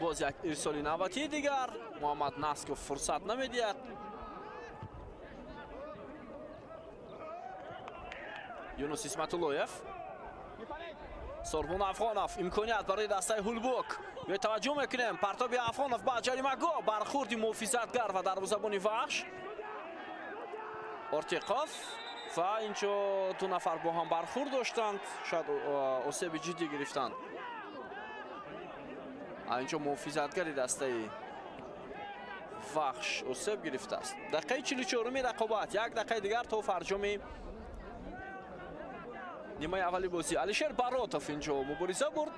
боз як ирсоли навбатии дигар муҳаммад насков фурсат намедиҳад. юнус исматуллоев сорбон афғонов имконият барои дастаи ҳулбук ё таваҷҷӯҳ мекунем партоби афғонов ба ҷаримагоҳ бархурди муҳофизатгар ва дарвозабони вахш ортиқов و اینجا دو نفر با هم برخورد داشتند، شاید آسیب جدی گرفتند. اینجا محافظتگری دسته وحش آسیب گرفته است. دقیقه 44 رقابت، یک دقیقه دیگر تا فرجام نیمه اولی بازی. علیشیر براتوف اینجا مبارزه برد.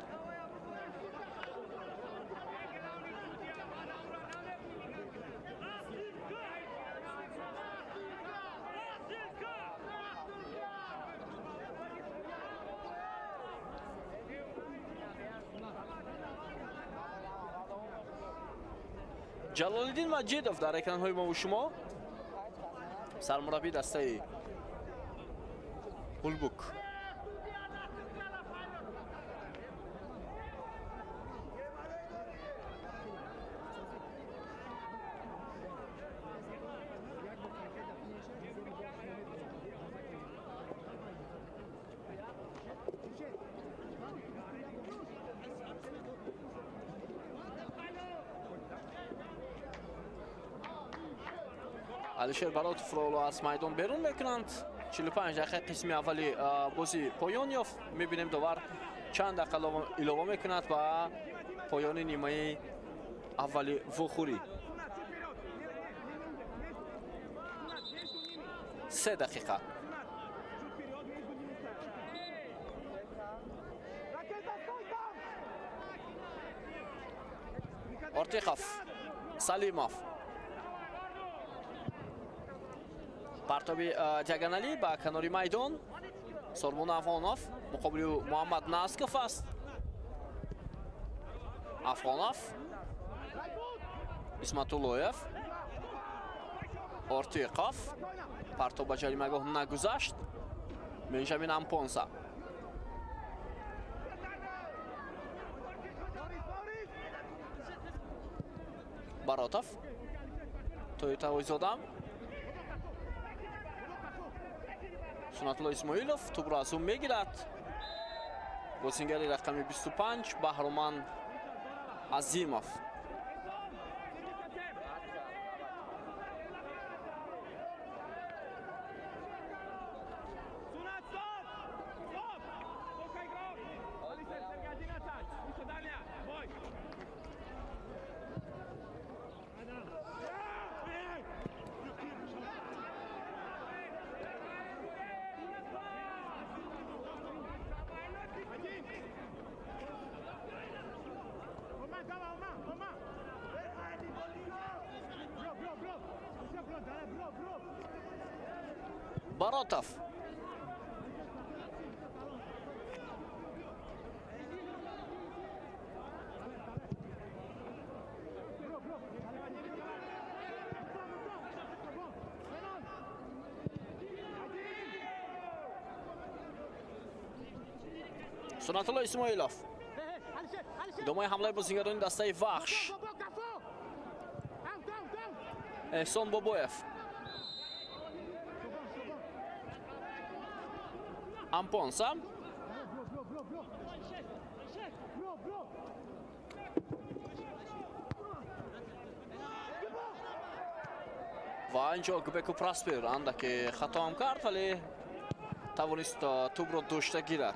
جلالالدین مجیدوف در اکران‌های ما و شما، سرمربی دسته هولبوک. علیشیر براتوف رو از میدان بیرون میکنند. 45 دقیقه قسم اولی بازی پایان یافت. میبینیم دوباره چند دقیقه علاوه میکند و پایان نیمه اولی وخوری. 3 دقیقه. ارتیخاف، سلیموف، پرتابی جگنالی با کناری میدان. سرمون افغانوف مقابل محمد ناسکف است. افغانوف، اسمتولویف، ارتیخاف، پرتاب به جریمه‌گاه نگذشت. بنجامین امپونسا، براتوف، تویتا ویزادم، سنت‌الله اسماعیلوف توپ را از او میگیرد. بازیگر رقم 25 بهرامند عظیموف. براتوف، سنت‌الله اسماعیلوف. ادامه حمله بازیگران دسته وحش. احسان بابویف، امپونسا، و اینجا گبکو پراسپر اندکی خطا هم کرد ولی توانست توپ را داشته گیرد.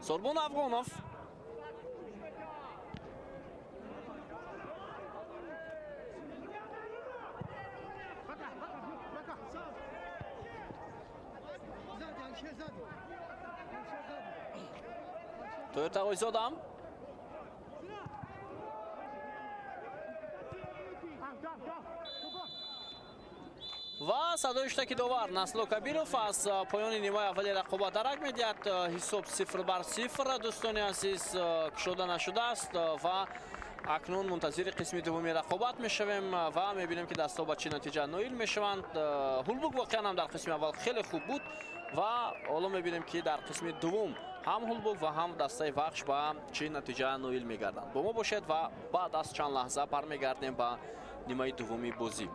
سرمون افغانوف، تویتا ویزادم، و صدایش تکی داور نسلو کبیروف از پایان نیمه اولی رقابت درک میدهد. حساب 0-0 دوستان عزیز شده نشده است و اکنون منتظر قسم دومی رقابت میشویم و میبینیم که دستا با چه نتیجه نایل میشوند. هولبوک واقعا هم در قسم اول خیلی خوب بود و حالا میبینیم که در قسم دوم هم هولبوک و هم دسته وحش با چه نتیجه نایل میگردند. با ما باشید و بعد از چند لحظه برمیگردیم با نیمه دومی بازی.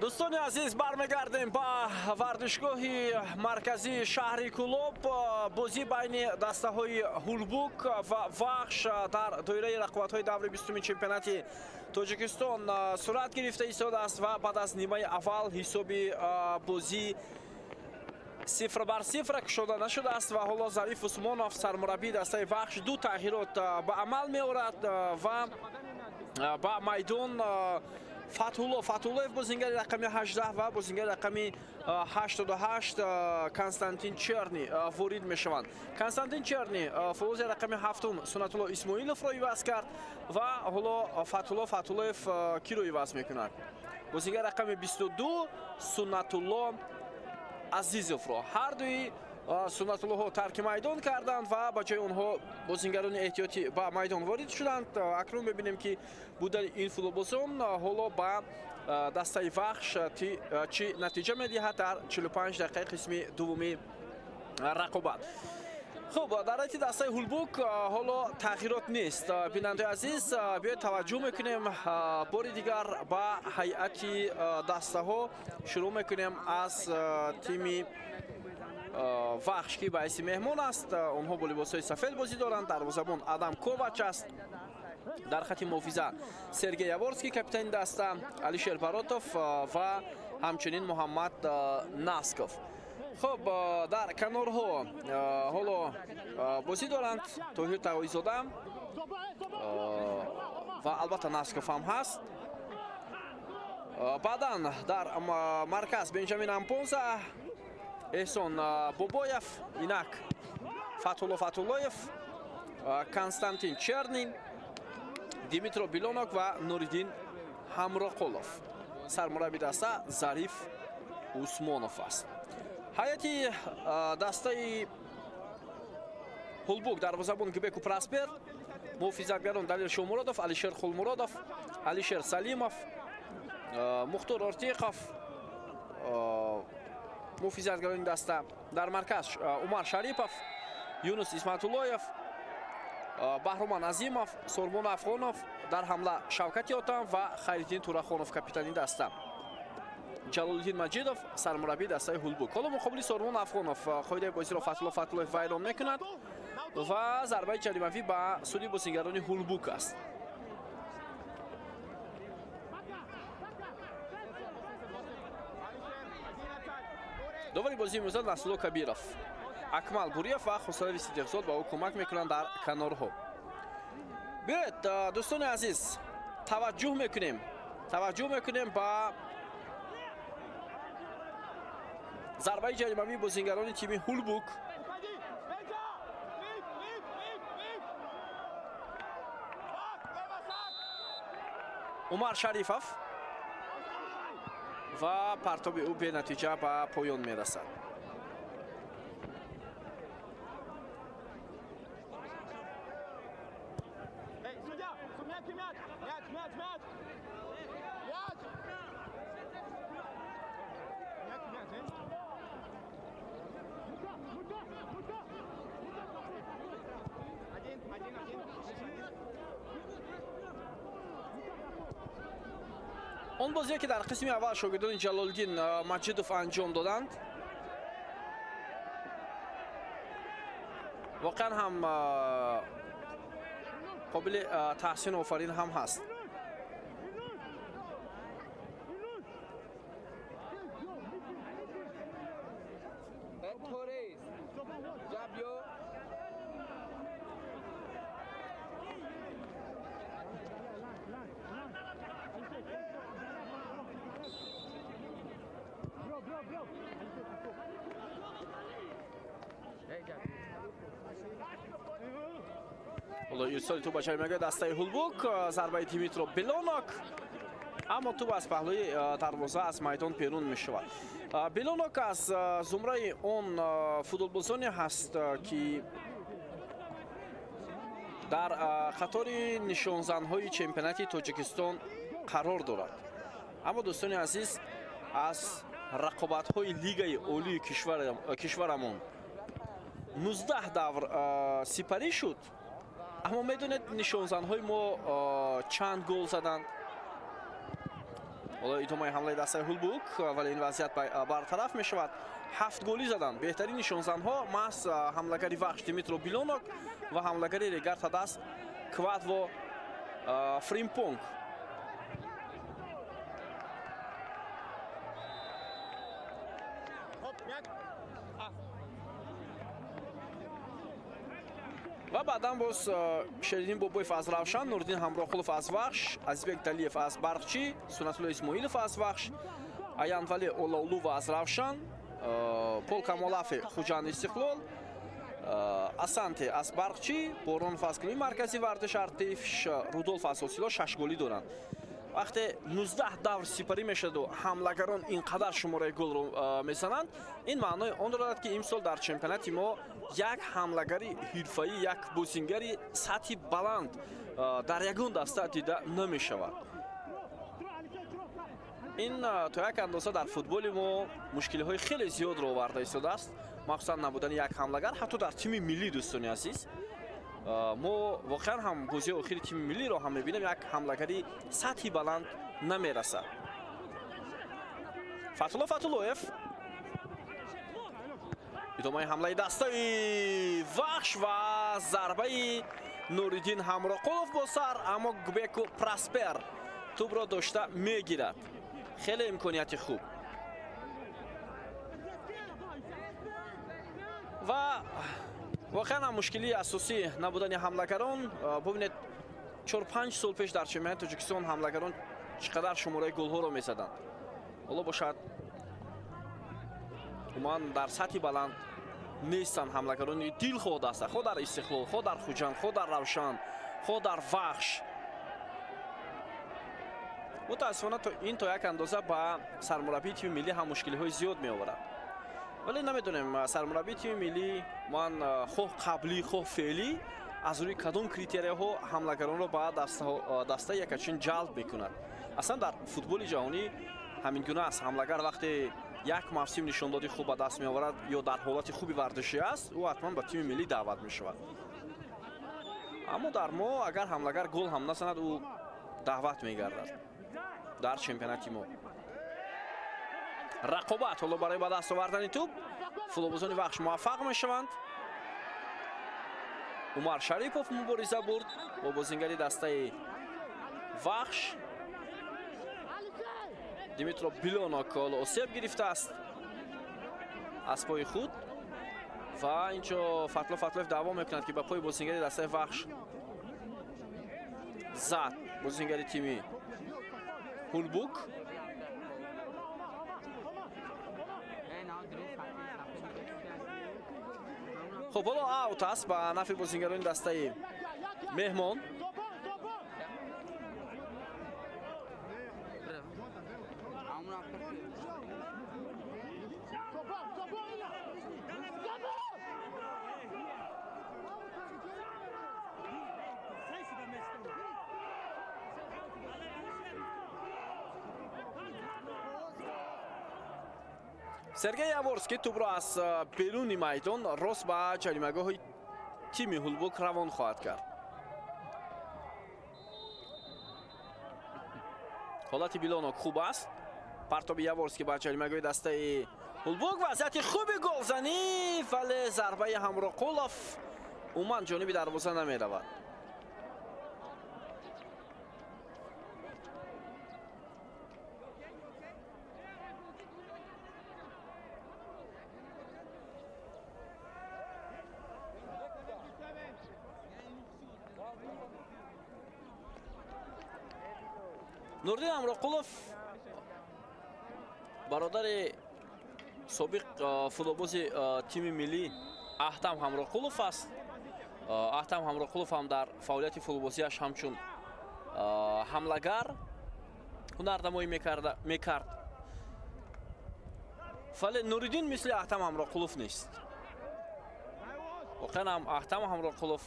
دوستان عزیز برمیگردیم با ورزشگاه مرکزی شهر کلوب. بازی بین دسته های هولبوک و وحش در دایره رقابت‌های دور 20 چمپیونات تاجیکستان صورت گرفته ایستاده است و بعد از نیمه اول حسابی بازی 0-0 شده نشده است و حالا ظریف عثمانов سرمربی دسته وحش دو تغییرات به عمل می‌آورد و با میدان فتح‌الله بازیگر رقمی 18 و بازیگر رقمی 88 کنستانتین چرنی وارد میشوند. کنستانتین چرنی فوز رقمی 7 سنت الله اسماعیلوف را عوض کرد و حالا فتح‌الله کی را عوض میکند؟ بازیگر رقمی 22 سنت الله عزیزوف را. هر دوی سنت الله ها ترک میدان کردند و با جای آنها بازیگران احتیاطی به میدان وارد شدند. اکنون ببینیم که بودن این فوتبالبازان حالا با دسته وحش چی نتیجه میدهد در 45 دقیقه قسم دومی رقابت. خب در حالت دسته هولبوک حالا تغییرات نیست. بیننده عزیز بیاید توجه میکنیم بار دیگر با هیئت دسته ها. شروع میکنیم از تیم وحش که باعث مهمان است. اونها با لباس های سفید بازی دارند. دروازه‌بان آدم کوواچ است. در خط محافظه سرگئی یاورسکی کاپیتان دسته، علیشیر براتوف و همچنین محمد ناسکوف. خب در کنارها حالا بازی دارند طاهر تقوی‌زاده و البته ناسکوف هم هست. بعداً در مرکز بنجامین امپونزه، احسان بابایف، اینک فتح‌اللهیف، کنستانتین چرنین، دیمیترو بیلونوک و نوریدین همراقولوف. سرمربی دسته ظریف عثمانов است. هیئت دسته هولبوک دروازه‌بان گبکو پراسپر، محافظتگران دلیل شومورادوف، علیشیر خولمورادوف، علیشیر سلیموف، مختار ارتیقوف. محافظتگران دسته در مرکز عمر شریپوف، یونس اسمت‌اللهیف، بهرمان عظیموف، سلمان افغانوف. در حمله شوکت یاتم و خیرالدین تورخانوف کاپیتانی دسته. جلالالدین مجیدوف سرمربی دسته هولبوک. حالا مقابل سلمان افغانوف قاعده بازی را فتح‌الله ویران میکند و ضربه جریمه‌ای به سوی بازیگران هولبوک است. دوباره بازی می‌زد نصرالله کبیروف، اکمل بوریف و خسرو صدیقزاد با او کمک میکنند در کنارها. بیایید دوستان عزیز توجه میکنیم با ضربه جریمه‌ای بازیگران تیم هولبوک. عمر شریفوف و پرتاب او به نتیجه به پایان میرسد. اون بازی که در قسم اول شاگردان جلالالدین مجیدوف انجام دادند واقعا هم قابل تحسین و آفرین هم هست. حالا ارسال تو با جریمه دسته هولبوک، ضربه دیمیترو بیلونوک، اما تو از پهلوی دروازه از میدان بیرون می شود. بیلونوک از زمره اون فوتبالبازانی هست که در قطار نشانزن‌های چمپیونات تاجیکستان قرار دارد. اما دوستان عزیز از رقابت‌های لیگ عالی کشورمون 19 دور سپری شد. اما میدونید نشانزن‌های ما چند گل زدند. حالا ادامه حمله دسته هولبوک ولی این وضعیت برطرف می شود. 7 گلی زدن. بهترین نشانزنها محض حملهگری وخش دیمیترو بیلونوک و حملهگری ریگار تاداس کوادو فریمپونگ. و بعدا باز شنیدیم بوبویف از روشن، نوردین همراخولوف از وخش، عزیزبек دلیف از برقچی، سنت‌الله اسماعیلوف از وخش، аянвали олаулова аз равшан, пол камолафи хуҷан истиқлол, асанте аз барқчи, боронов аз клуби маркази вардиш артиф, рудолф аз осило 6 голи доранд. вақте 19 давр сипарӣ мешаду ҳамлагарон ин қадар шумораи голро мезананд, ин маънои он дорад ки имсол дар чемпионати мо як ҳамлагари ҳирфаӣ, як бозингари сатҳи баланд дар ягон даста дида намешавад. ин то як андоза дар футболи мо мушкилиҳои хеле зиёдро оварда истодааст, махсусан набудани як ҳамлагар. ҳатто дар тими миллӣ дӯстони азиз, мо воқеан ҳам бозии охири тими миллиро ҳам мебинем, як ҳамлагари сатҳи баланд намерасад. фатулло фатуллоев идомаи ҳамлаи дастаи вахш ва зарбаи нуриддин ҳамроқулов бо сар, аммо гбеку праспер тӯбро дошта мегирад. хеле имконияти хуб ва воқеан ҳам мушкилии асосии набудани ҳамлагарон. бубинед 4-5 сол пеш дар чемпионати тоҷикистон ҳамлагарон чӣ қадар шумораи голҳоро мезаданд. ҳоло бошад умуман дар сатҳи баланд нестанд ҳамлагарони дилхоҳ даста, хо дар истиқлол, хо дар хуҷанд, хо дар равшан, хо дар вахш. мутаассифона ин то як андоза ба сармураббии тими миллӣ ҳам мушкилиҳои зиёд меоварад. вале намедонем сармураббии тими миллӣ ман хоҳ қаблӣ хоҳ феълӣ аз рӯи кадом критерияҳо ҳамлагаронро ба дастаи якачин ҷалб мекунад. аслан дар футболи ҷаҳонӣ ҳамин гуна аст. ҳамлагар вақте як мавсим нишондоди хуб ба даст меоварад ё дар ҳолати хуби варзишӣ аст, ӯ ҳатман ба тими миллӣ даъват мешавад. аммо дар мо агар ҳамлагар гол ҳам назанад, ӯ даъват мегардад дар чемпионати мо. рақобат ҳоло барои ба даст овардани тӯб футболбозони вахш муваффақ мешаванд. умар шарипов мубориза бурд бо бозингари дастаи вахш. димитро билонок ҳоло осеб гирифтааст аз пои худ ва инҷо фатло фатлоев даъво мекунад ки ба пои бозингари дастаи вахш зад. бозингари тими هولبوک خب حالا آوت است با نفع بازیگران دسته مهمان. сергей яворский тӯбро аз беруни майдон рост ба ҷаримагоҳи тими ҳулбук равон хоҳад кард. ҳолати билонок хуб аст. партоби яворский ба ҷаримагоҳи дастаи ҳулбук. вазъияти хуби голзанӣ, вале зарбаи ҳамроқулов умуман ҷониби дарвоза намеравад. нуриддин ҳамроқулов бародари собиқ футболбози тими миллӣ аҳтам ҳамроқулов аст. аҳтам ҳамроқулов ҳам дар фаъолияти футболбозиаш ҳамчун ҳамлагар ҳунарнамоӣ мекард. вале нуриддин мисли аҳтам ҳамроқулов нест. воқеан ҳам аҳтам ҳамроқулов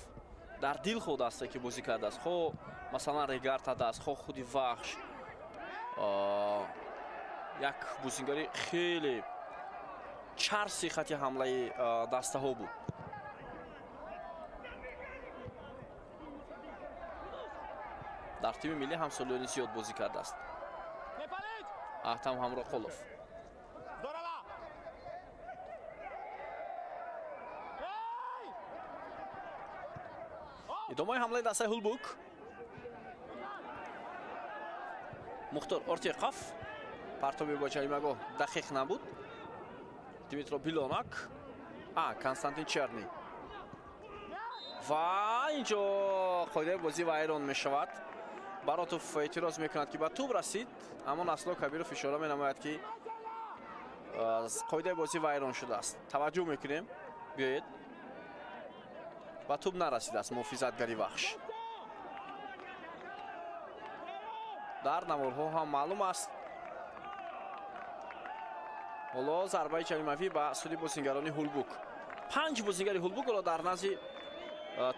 дар дил худ аст ки бозӣ кардааст. хо масалан регарта аст, хо худи вахш як бозингари хеле чарси хати ҳамлаи дастаҳо буд. дар тими миллӣ ҳам солиёни зиёд бозӣ кардааст. Аҳтам Ҳамроқулов. идомаи ҳамлаи дастаи Ҳулбук. Мухтор Ортиқов. Партоби бо ҷаримагоҳ дақиқ набуд. Димитро Билонак. Константин Черни. Ва инҷо қоидаи бозӣ вайрон мешавад. Баротов эътироз мекунад ки ба тӯб расид, аммо Насло Кабиров ишора менамояд ки қоидаи бозӣ вайрон шудааст. Таваҷҷӯҳ мекунем. Биёед. ба тӯб нарасидааст муҳофизатгари вахш. дар наморҳо ҳам маълум аст. ҳоло зарбаи ҷаримавӣ ба суди бозингарони Ҳулбук. 5 бозингари Ҳулбук ҳоло дар назди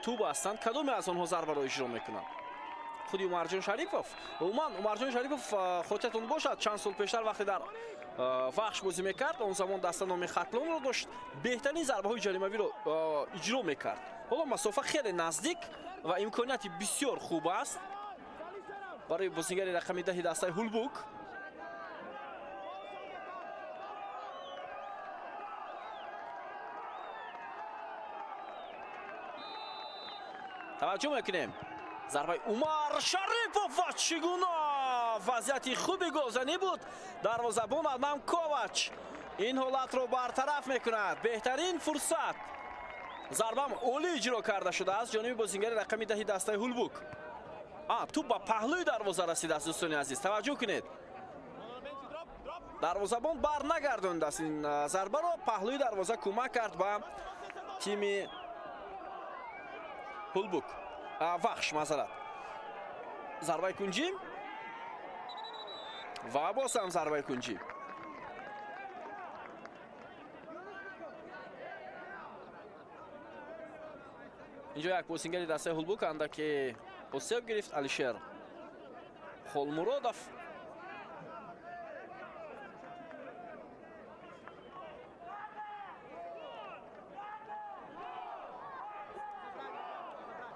тӯб ҳастанд. кадоме аз онҳо зарбаро иҷро мекунанд? худи Умарҷон Шарипов. умуман Умарҷон Шарипов хотиратон бошад чанд сол пештар вақте дар вахш бозӣ мекард, он замон даста номи Хатлонро дошт, беҳтарин зарбаҳои ҷаримавиро иҷро мекард. ҳоло масофа хеле наздик ва имконияти бисёр хуб аст барои бозингари рақами 10 дастаи Ҳулбук. таваҷҷӯҳ мекунем. зарбаи Умар Шарипов ва чӣ гуна вазъияти хуби голзанӣ буд. дарвозабон Адам Ковач ин ҳолатро бартараф мекунад. беҳтарин фурсат. зарбам олӣ иҷро карда шудааст ҷониби бозингари рақами 10 дастаи Ҳулбук. тӯб ба паҳлӯи дарвоза расидааст. дӯстони азиз, таваҷҷӯҳ кунед. дарвозабон бар нагардондааст ин зарбаро. паҳлӯи дарвоза кӯмак кард ба тими Ҳулбук. вахш мазарат. зарбаи кунҷӣ ва боз ҳам зарбаи кунҷӣ. инҷо як бозингари дастаи Ҳулбук андаке осеб гирифт. Алишер Холмуродов.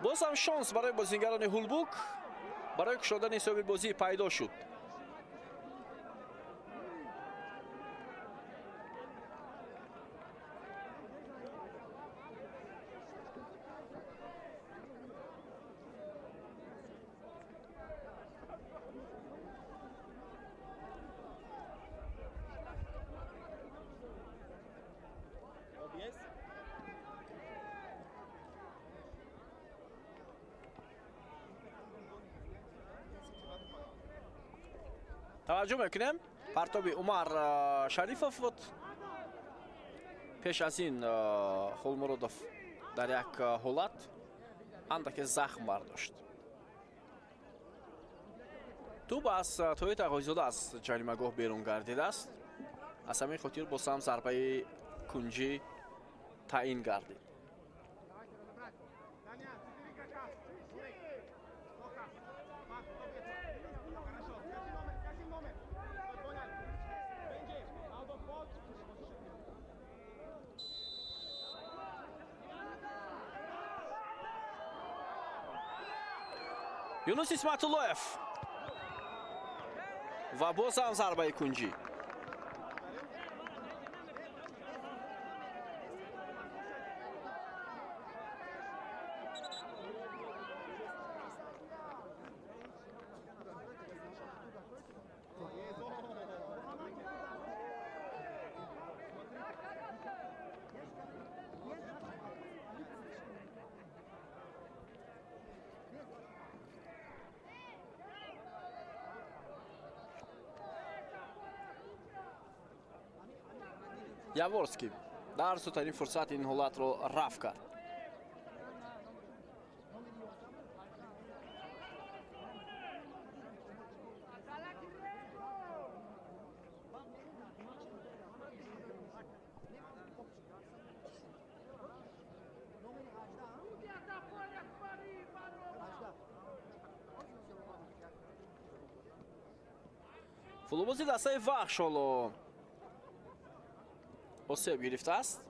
боз ҳам шонс барои бозингарони Ҳулбук барои кушодани ҳисоби бозӣ пайдо шуд. таваҷҷӯҳ мекунем. партоби Умар Шарифов буд. пеш аз ин Холмуродов дар як ҳолат андаке захм бардошт. тӯб аз тои тағоизода аз ҷаримагоҳ берун гардидааст. аз ҳамин хотир боз ҳам зарбаи кунҷӣ таъин гардид. Юнус Исматуллоев ва боз ҳам зарбаи кунҷӣ. Яворский дар зудтарин фурсат ин ҳолатро рафт кард. фулбози дастаи вахш ҳоло осеб гирифтааст.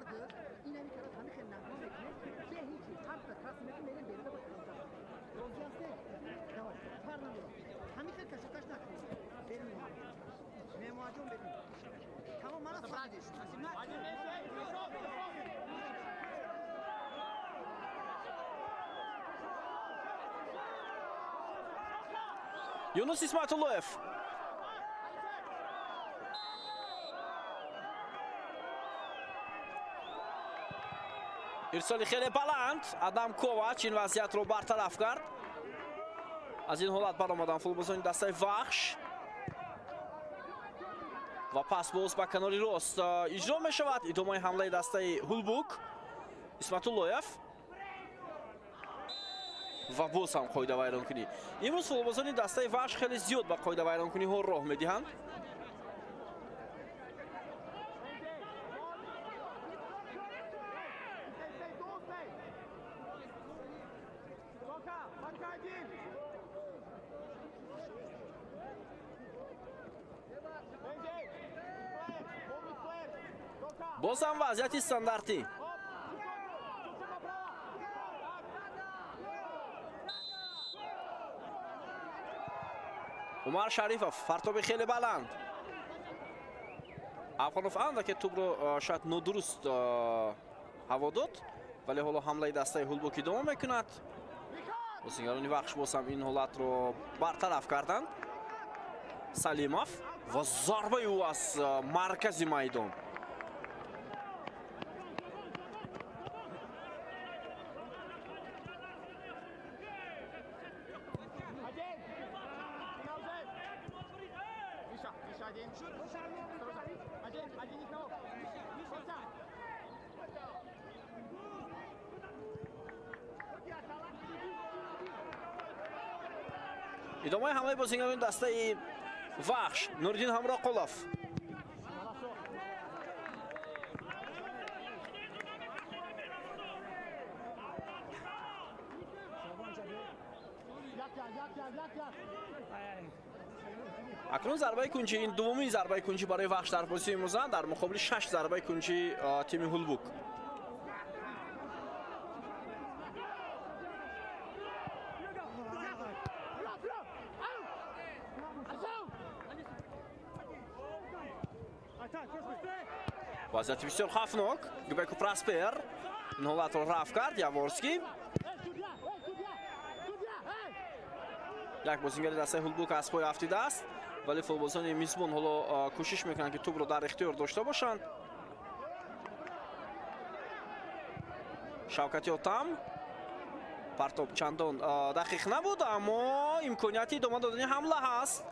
hazır. İnemi kadar tanı kendine devam etmek. Ve hiç harfta kasmetin benim belirde bakılacak. Roziyası devam. Pardon. Tanı kendine kaçak benim. Memuacım benim. Tamam bana sadece. Yunus İsmatulloyev. ارسالی خیلی بلند آدم کوواچ این وضعیت رو برطرف کرد. از این حالت برآمدن فوتبالبازان دسته وحش و پس باز به کنار راست اجرا می شود. ادامه حمله دسته هولبوک اسمتاللویف و باز هم قاعده ویرانکنی. امروز فوتبالبازان دسته وحش خیلی زیاد به قاعده ویرانکنی ها راه میدهند. باز هم وضعیت استانداردی. عمر شریفов پرتاب خیلی بلند. افغانوف انده که توپ رو شاید نادرست هوا داد ولی حالا حمله دسته هولبوک ادامه میکند. بازیگران وحش باز هم این حالت رو برطرف کردند. سلیمов و ضربه او از مرکز میدان. ادامه حمله بازیگران دسته وحش نوردین همراقلوف. اکنون ضربه کنجی این دومین ضربه کنجی برای وحش در بازی امروز در مقابل 6 ضربه کنجی تیم هولبوک. وضعیت بسیار خطرناک. گوبکو پراسپر این حالت رو رفع کرد. یاورسکی یک بازیگر دسته هولبوک از پای افتیده است ولی فوتبالبازان میزبان حالا کوشش میکنند که توپ رو در اختیار داشته باشند. شوکتی اوتام پرتاب چندان دقیق نبود اما امکانیتی ادامه دادن حمله هست.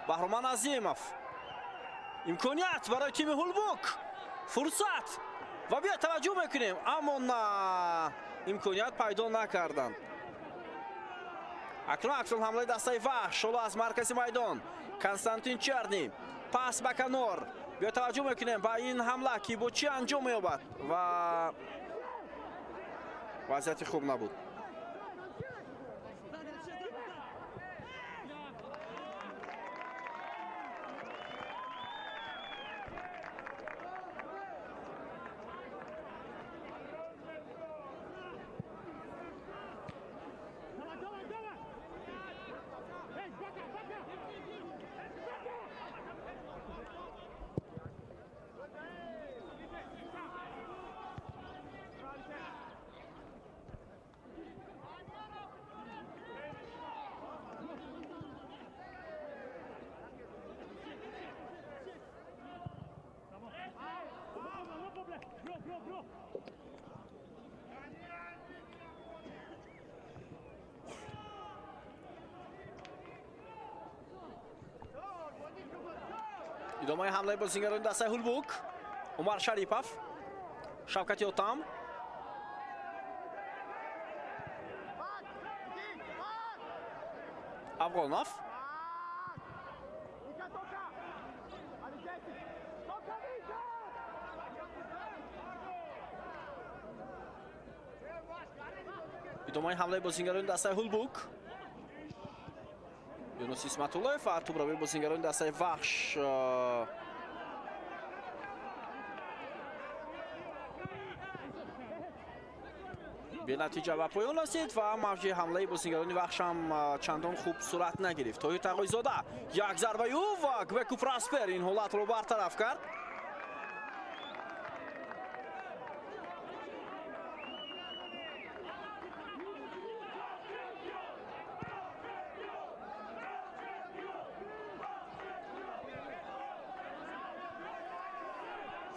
بهرمان عظیمов امکانیت برای تیم هولبوک. فرصت و بیا توجه میکنیم اما نه امکانیت پیدا نکردند. اکنون اکسل حمله دسته وحش شلو از مرکز میدان. کنستانتین چرنی پاس به کنار. بیا توجه میکنیم با این حمله کی با چی انجام مییابد و وضعیت خوب نبود. ادامه حمله بازیگران دسته هولبوک. عمر شریفov شوکتی اوتام افغانوف ادامه حمله بازیگران دسته هولبوک. یونس اسمتاللویف و توپ را به بازیگران دسته وحش به نتیجه و پایان رسید و موج حمله بازیگران وحش هم چندان خوب صورت نگرفت. توی تقویزاده یک ضربه و گوکو پراسپر این حالت رو برطرف کرد.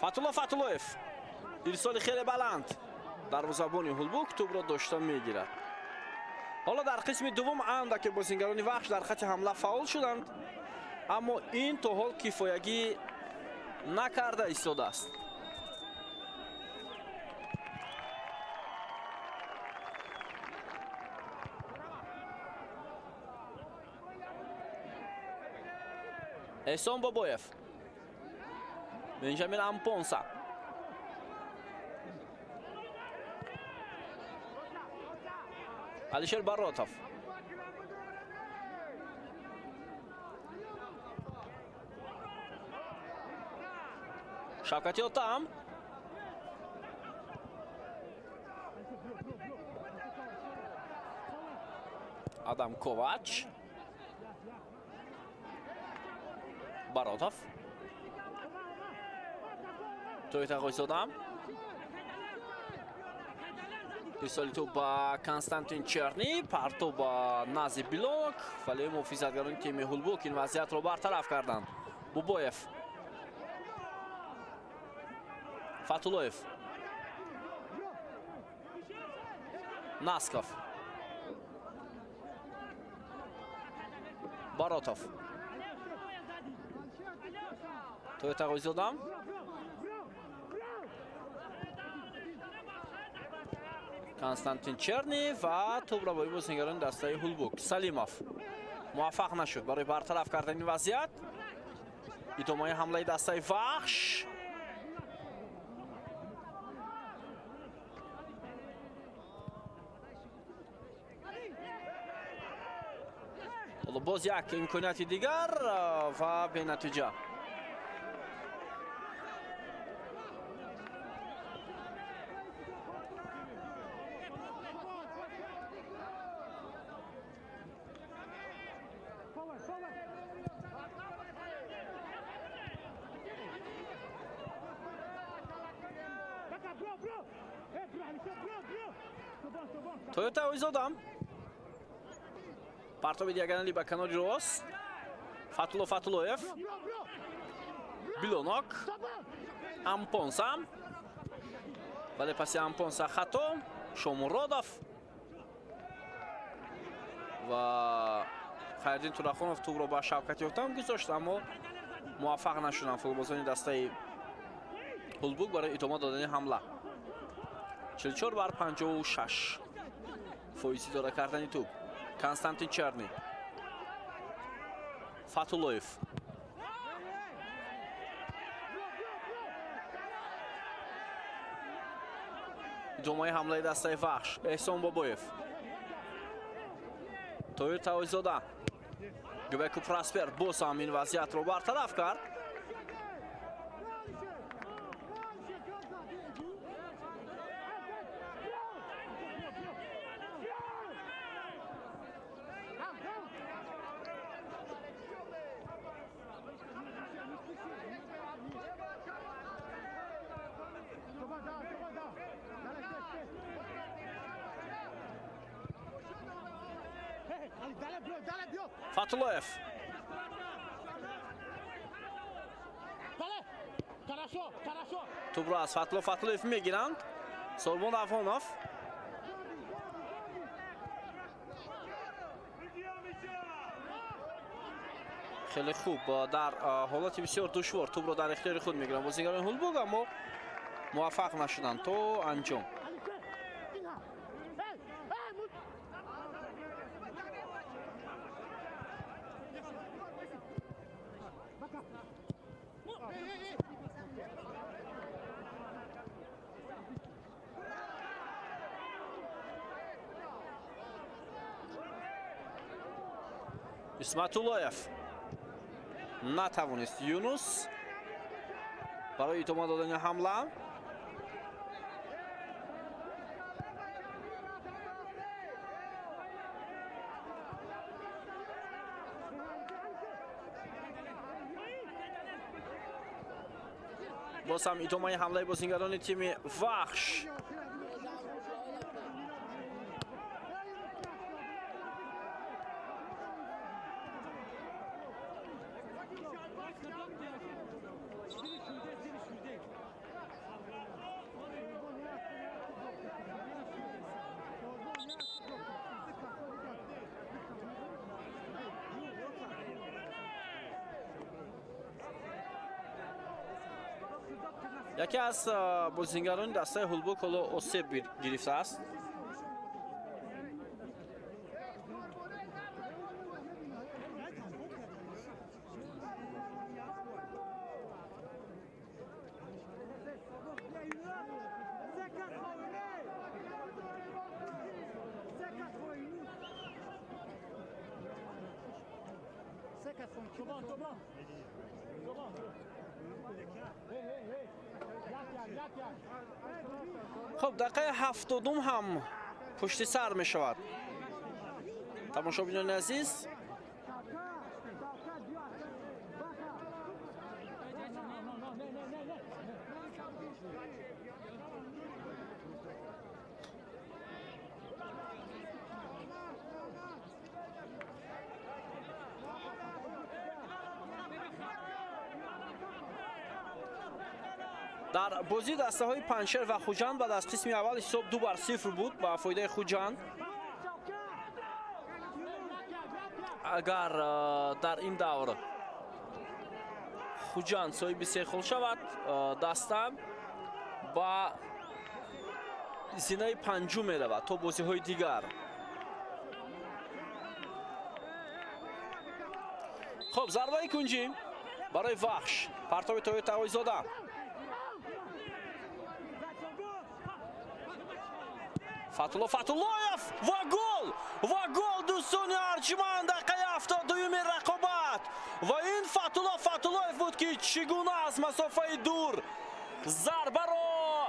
فتولا فتولویف ارسال خیلی بلند دروازه‌بان هولبوک توپ را داشته میگیرد. حالا در قسم دوم اندک بازیگران وحش در خط حمله فاول شدند، اما این تا حال کفایگی نکرده ایستاده است. احسان بابایف، بنجامین امپونسا، علیشر باراتوف، شوکتی اوتام، آدم کوواچ، باراتوف، توی تقویز دادم ارسالی توپ با کنستانتین چرنی، پرتو با نازی بلوک، ولی محافظتگران تیم هولبوک این وضعیت رو برطرف کردند. بوبایف، فتولویف، ناسکوف، باراتوف، توی تقویز دادم کنستانتین چرنی و توپ را با بازیگران دسته هولبوک. سلیموف موفق نشد برای برطرف کردن این وضعیت. ادامه حمله دسته وحش. باز یک امکانیت دیگر و به نتیجه. تویوتا ویزادام پرتاب دیگرانی به کنار راست. فتولویف، بیلونوک، امپونسا، ولی پس امپونسا خطا. شومورودوف و خیردین توراخونوف توپ رو با شوکتی اوتام گذاشت، اما موفق نشدن فوتبالبازان دسته هولبوک برای ادامه دادن حمله. 44 بر 56 فویزی داره کردن توپ. کنستانتین چرنی، فتولویف، ادامه حمله دسته وحش. احسان بابایف، تویوتا ویزاده، گوکو پراسپر باز هم این وضعیت رو برطرف کرد. فتولویف، توپ را از فتولویف میگیرند. سوربون افغانوف، خیلی خوب در حالت بسیار دشوار توپ را در اختیار خود میگیرند بازیگران هولبوک، اما موفق نشدند تو انجام. اسمتولویف نتوانست یونس برای ادامه دادن حمله. باز هم ادامه حمله بازیگران تیم وحش. یکی از بازیگران دسته هولبوک حالا آسیب گرفته است. خب دقیقه 70 هم پشت سر می شود. تماشاگران عزیز، در بازی دسته های پنشر و خوجند بعد از قسم اول حساب 2-0 بود با فایده خوجند. اگر در این دور خوجند صاحب 3 گل شود، دسته با زینه پنجم می رود تا بازی های دیگر. خب ضربه کنجی برای وحش، پرتاب تویوتا آقایزاده. فتولویف و گل دوستان ارجمند دقیقه 72 رقابت و این فتولویف بود که چگونه از مسافه دور ضربه را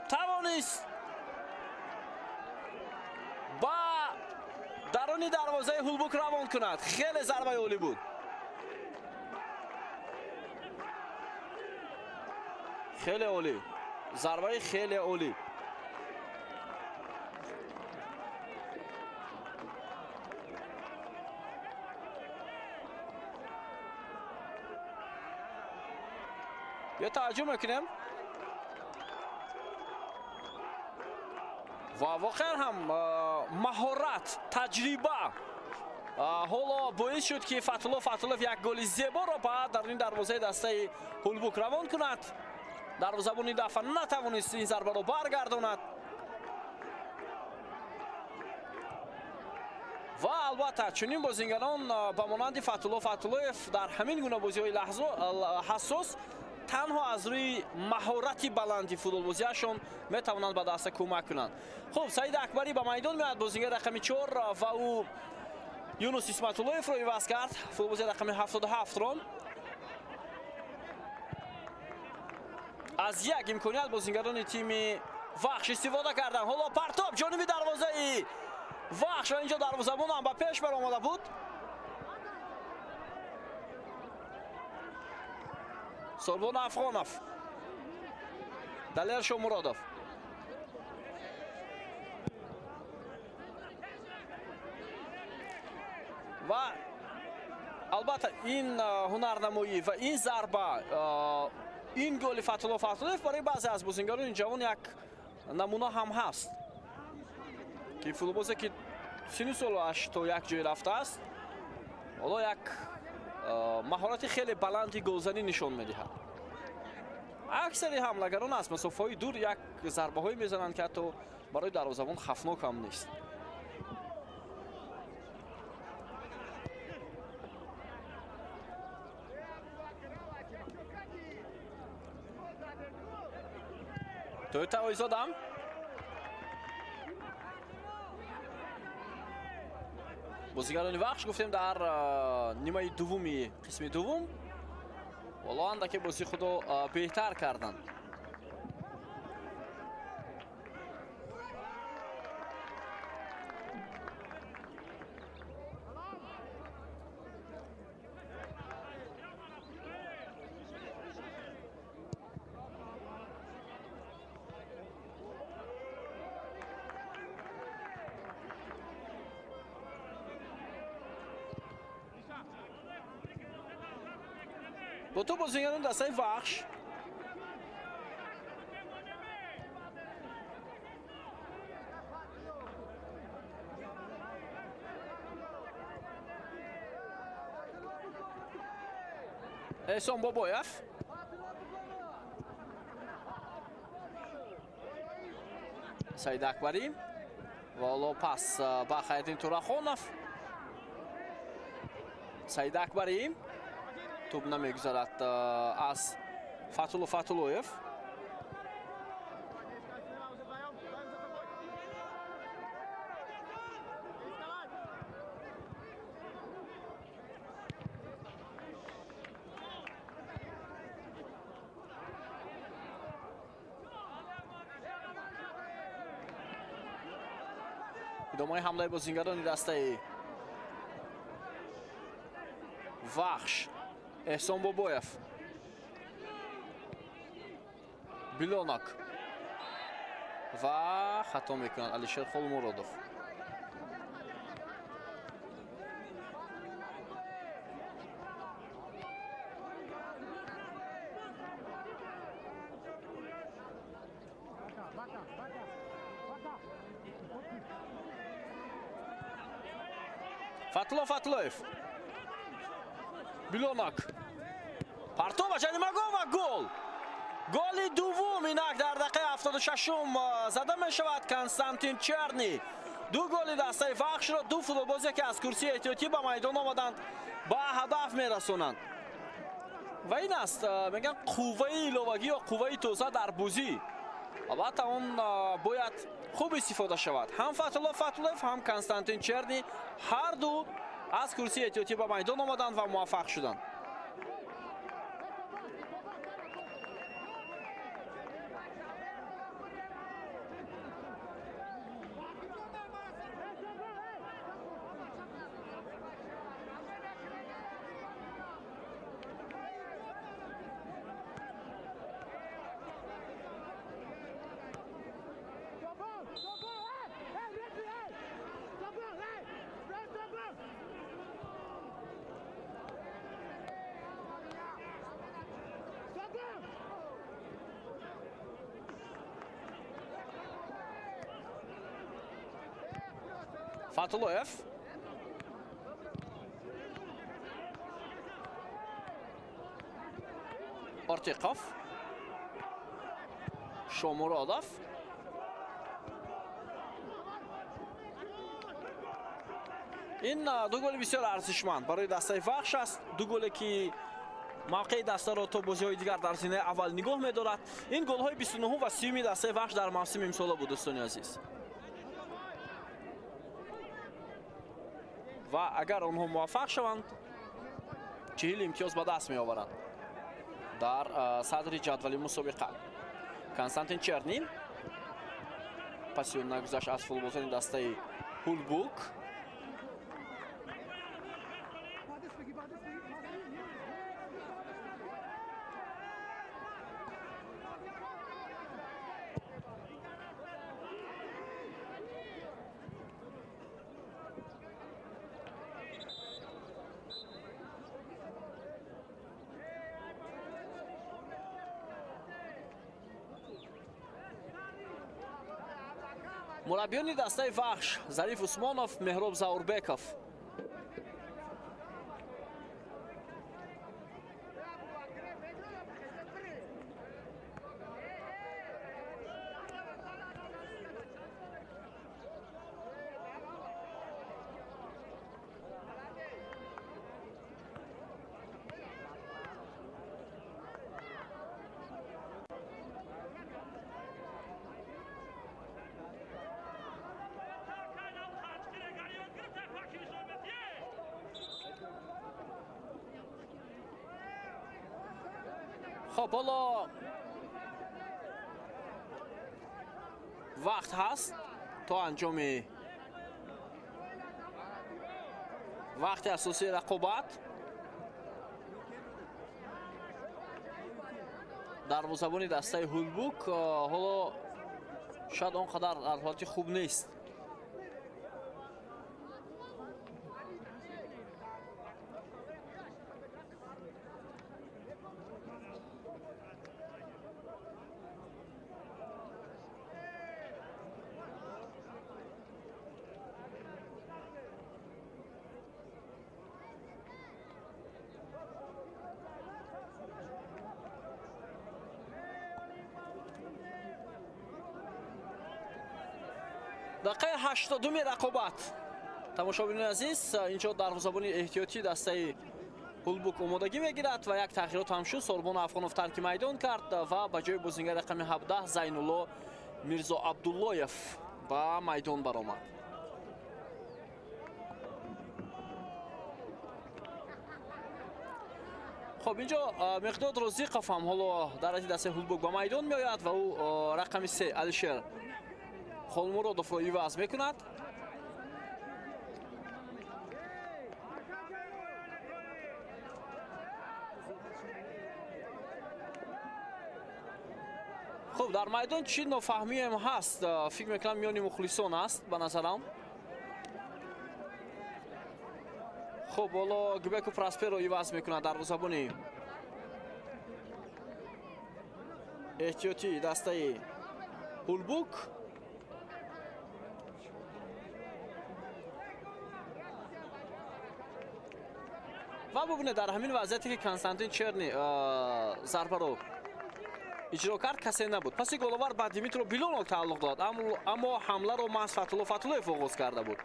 توانست با درون دروازه هولبوک روان کند. خیلی ضربه عالی بود. خیلی عالی، ضربه خیلی عالی. یه توجه میکنیم و واقعا هم مهارت، تجربه حالا باعث شد که فتولوف یک گل زیبا را بعد در این دروازه دسته هولبوک روان کند. دروازه‌بان این دفعه نتوانست این ضربه را برگرداند و البته چنین بازیگران به مانند فتولویف در همین گونه بازی‌های حساس تنها از روی مهارت بلندی فوتبال بازیشون میتوانند به دست کمک کنند. خب سعید اکبری به میدان میاد، بازیگر رقم 4 و او یونس اسمت‌اللهیف رو عوض کرد، فوتبال بازی رقم 77 رو. از یک امکانیت بازیگران تیم وحش استفاده کردن. حالا پرتاب جانب دروازه وحش و اینجا دروازه‌بان هم به پیش برآمده بود. سربان افغانوف، دلیر شومرادوف و البته این هنرنمایی و این ضربه، این گل فتولویف برای بعضی از بازیگران جوان یک نمونه هم هست که فوتبال که سن سالش تا یک جای رفته است، حالا یک مهارت خیلی بلندی گلزنی نشان میدهد. اکثری حملهگران از مسافه‌های دور یک ضربه هایی میزنند که حتی برای دروازه‌بان خطرناک هم نیست. تویوتا آقایزاده بازیگران وحش گفتیم در نیمه دومی قسم دوم والا اندکی بازی خود بهتر کردند. با تو بازیگران دسته وحش احسان بابایف سعید اکبری و حالا پس با خیرالدین تورخانов سعید اکبری توپ نمیگذارد از فتولو فتولویف ادامه حمله بازیگران دسته وحش احسان بابایف بیلونک و خطا میکنند علیشیر خولمورودوف فتلو فتلویف بیلونک پرتو و جریمه و گل گل دوم اینک در دقیقه 76 زده می شود کنستانتین چرنی دو گل دسته وحش را دو فوتبالبازی که از کرسی احتیاطی به میدان آمدند با هدف می رسونند و این است میگن قوه ایلوگی یا قوه توسعه در بازی البته اون باید خوب استفاده شود هم فتولا فتولوف هم کنستانتین چرنی هر دو از کرسی احتیاطی به میدان آمدند و موفق شدند فتولویف ارتیقاف شومورودوف این دو گل بسیار ارزشمند برای دسته وحش است دو گلی که موقع دسته را تا بازی‌های دیگر در زینه اول نگاه می‌دارد این گل‌های 29 و 30 دسته وحش در موسم امسال بود دوستان عزیز و اگر آنها موفق شوند 40 امتیاز به دست می‌آورند در صدر جدول مسابقه کنستانتین چرنی پاسیون نگذشت از فوتبالبازان دسته هولبوک مربیان دسته وحش ظریف عثمانوف مهراب زاوربکوف خب حالا وقت هست تا انجام وقت اساسی رقابت دروازه‌بان دسته هولبوک حالا شاید اونقدر در حالت خوب نیست دقیقه 82 رقابت. тамошобини азиз, инҷо дарвозабони эҳтиётӣ дастаи Ҳулбук омодагӣ мегирад ва як тағйирот ҳам шуд. Сорбон Афғонов тарки майдон кард ва ба ҷои бозингари рақами 17 Зайнулло Мирзо Абдуллоев ба майдон баромад. خب اینجا مقداد رزیقов هم حالا در حد دسته هولبوک با میدان میآید و او رقم 3 الشر خولمرودوف رو عوض میکند. خب در میدان چی نفهمی هم هست؟ فکر میکنم میانی مخلصان است به نظرم. خب حالا گبکو پراسپر رو عوض میکنه دروازه‌بانی احتیاطی دسته هولبوک. و ببینید در همین وضعیتی که کنستانتین چرنی ضربه رو اجرا کرد کسی نبود. پس گل‌آور به دیمیترو بیلونوک تعلق داد، اما حمله رو محض فتولویف آغاز کرده بود.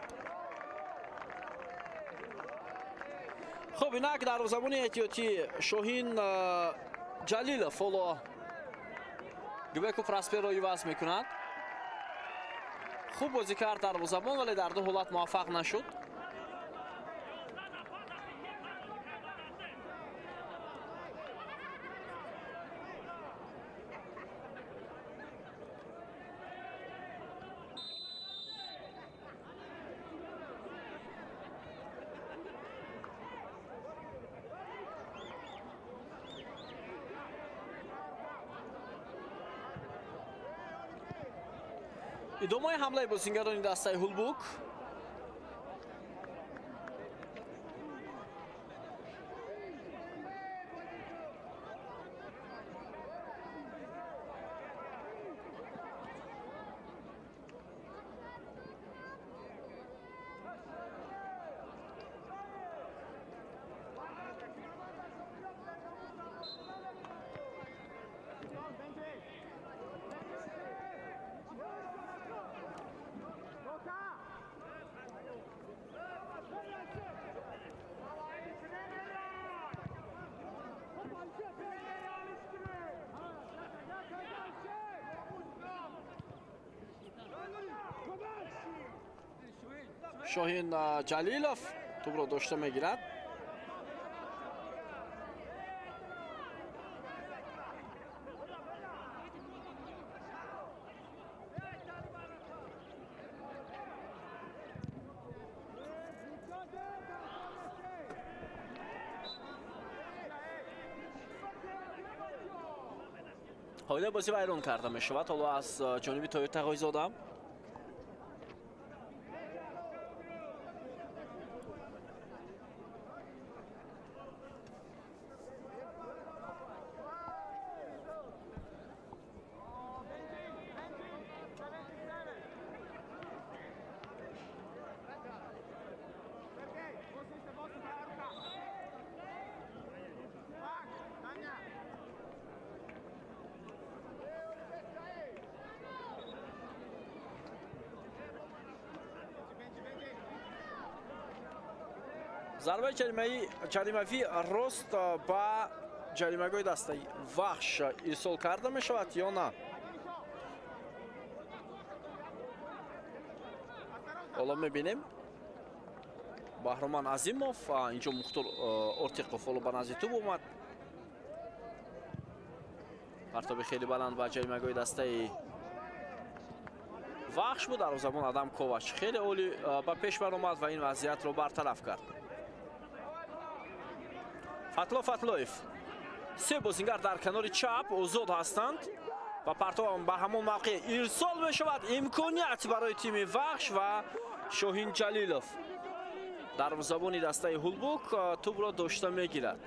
خب اینک دروازه‌بان احتیاطی شاهین جلیلов حالا گبکو پراسپر رو عوض میکند. خوب بازی کرد دروازه‌بان ولی در دو حالت موفق نشد. ادامه حمله بازیگران دسته هولبوک. شاهین جلیلов توپ رو داشته میگیرد. حالا بازی ویران کرده می شود. حالا از جانب تویوتا قایزاده ضربه جریمه‌ای راست با جریمه‌گوی دسته وحش ایرسال کرده می شود یا نه؟ حالا میبینیم بهرمان عظیمов اینجا مختار ارتیقوف حالا به نزدیک توپ اومد. پرتاب خیلی بلند با جریمه‌گوی دسته وحش بود. در زمان آدم کوواچ خیلی عالی با پیش برآمد و این وضعیت رو برطرف کرد. فتلویف سه بازیگر در کنار چپ آزاد هستند و پرتاب به همان موقع ارسال می شود. امکانیت برای تیم وحش و شاهین جلیلov دروازه‌بان دسته هولبوک توپ را داشته میگیرد.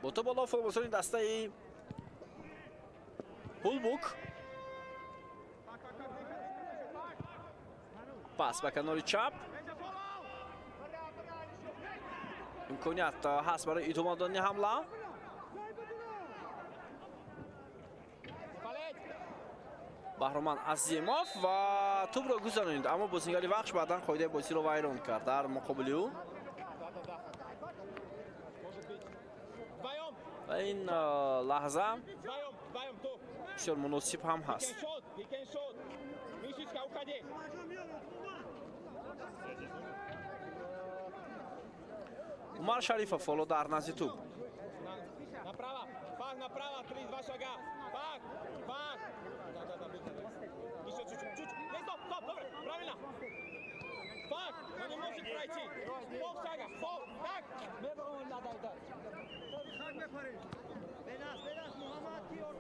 با تو بالا فوتبالسازی دسته هولبوک. پاس به کنار چپ. امکانیت هست برای ادامه دادن حمله. بهرمان عظیموف و توپ را گذراند، اما بازیگر وحش بعداً قاعده بازی را ویران کرد. در مقابل او و این لحظه بسیار مناسب هم هست. عمر شریفов فولو در نزد توپ.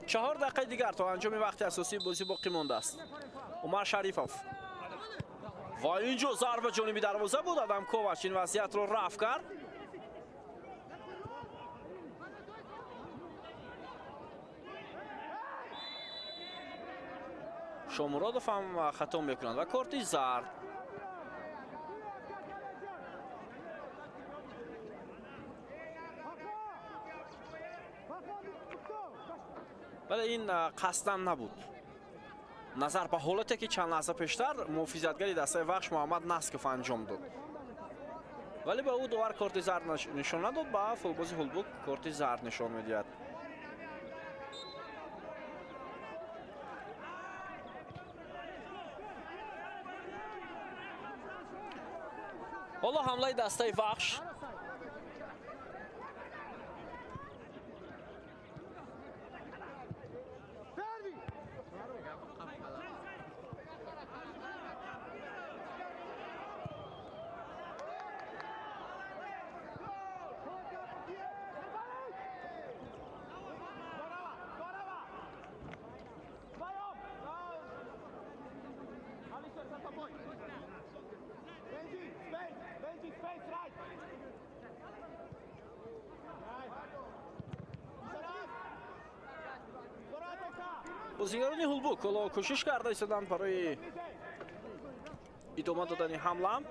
چهار دقیقه دیگر تا انجام وقت اساسی بازی باقی مانده است. عمر شریفов و اینجا ضربه جانبی دروازه بود. آدم کوواچ این وضعیت رو رفع کرد. شامورادوف هم خطا میکنند و کارت زرد. ولی این قصداً نبود. نظر به حالتی که چند لحظه پیشتر محافظتگری دسته وحش محمد نسکوف انجام داد، ولی به او دوباره کارت زرد نشان نداد. به فوتبالباز هولبوک کارت زرد نشان میدهد. حالا حمله دسته وحش. بازیگران هولبوک حالا کوشش کرده ایستادند برای ادامه دادن حمله.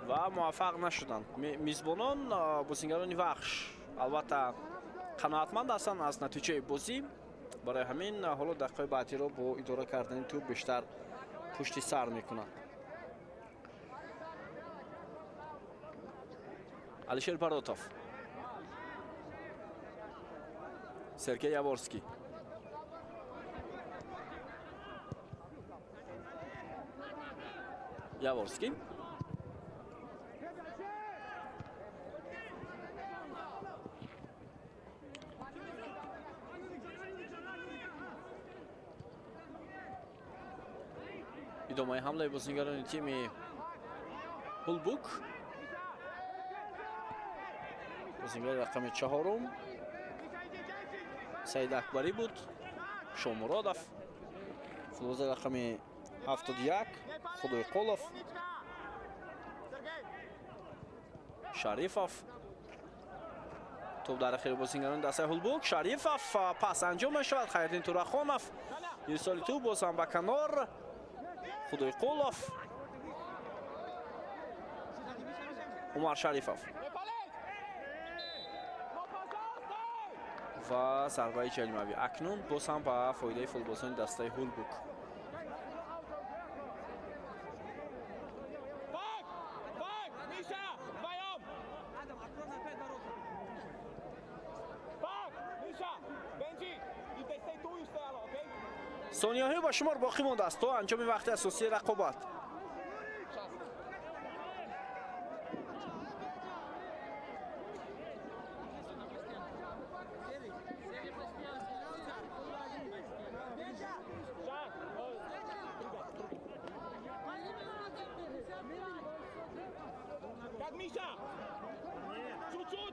و موفق نشدند میزبانان. بازیگران وحش البته قناعتمند هستند از نتیجه بازی، برای همین حالا دقیقه بعدی را با اداره کردن توپ بیشتر پشت سر میکنند. الیشر پردوتوف، سرگی یاورسکی، یاورسکی ادامه حمله بازیگران تیم هولبوک. بازیگر رقم 4 سعید اکبری بود. شامورادوف. فوتبالباز رقم 71 خدایقولوف. شریفов. توپ در اخیر بازیگران دسته هولبوک. شریفов پاس انجام میشود. خیرالدین تورخانов ارسال توپ باز هم به کنار. خدایقولوف. عمر شریفov و ضربه جریمه‌ای اکنون باز هم به فایده فوتبالبازان دسته هولبوک. ثانیه‌های با شمار باقی مانده است تا انجام وقت اساسی رقابت.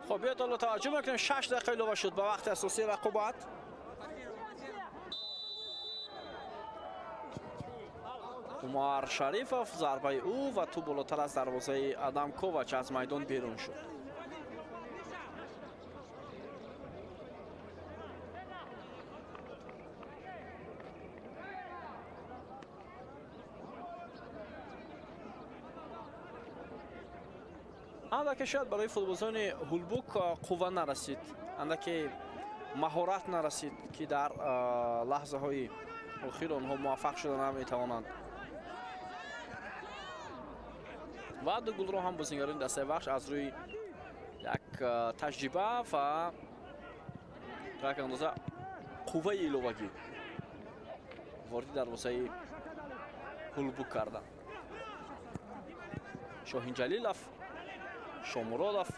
خب بیاید حالا توجه میکنیم 6 دقیقه اضافه شد به وقت اساسی رقابت. عمر شریفов ضربه او و تو بالاتر از دروازه ادم کوواچ از میدان بیرون شد. اندکی شاید برای فوتبالزن هولبوک قوه نرسید، اندکی مهارت نرسید که در لحظه های اخیر آنها موفق شدن نمیتوانند. و دو گل رو هم بازیگران دسته بخش از روی یک تجربه و یک اندازه قوه ایلوگی وارد دروازه هولبوک کردن. شاهین جلیلov، شامورادov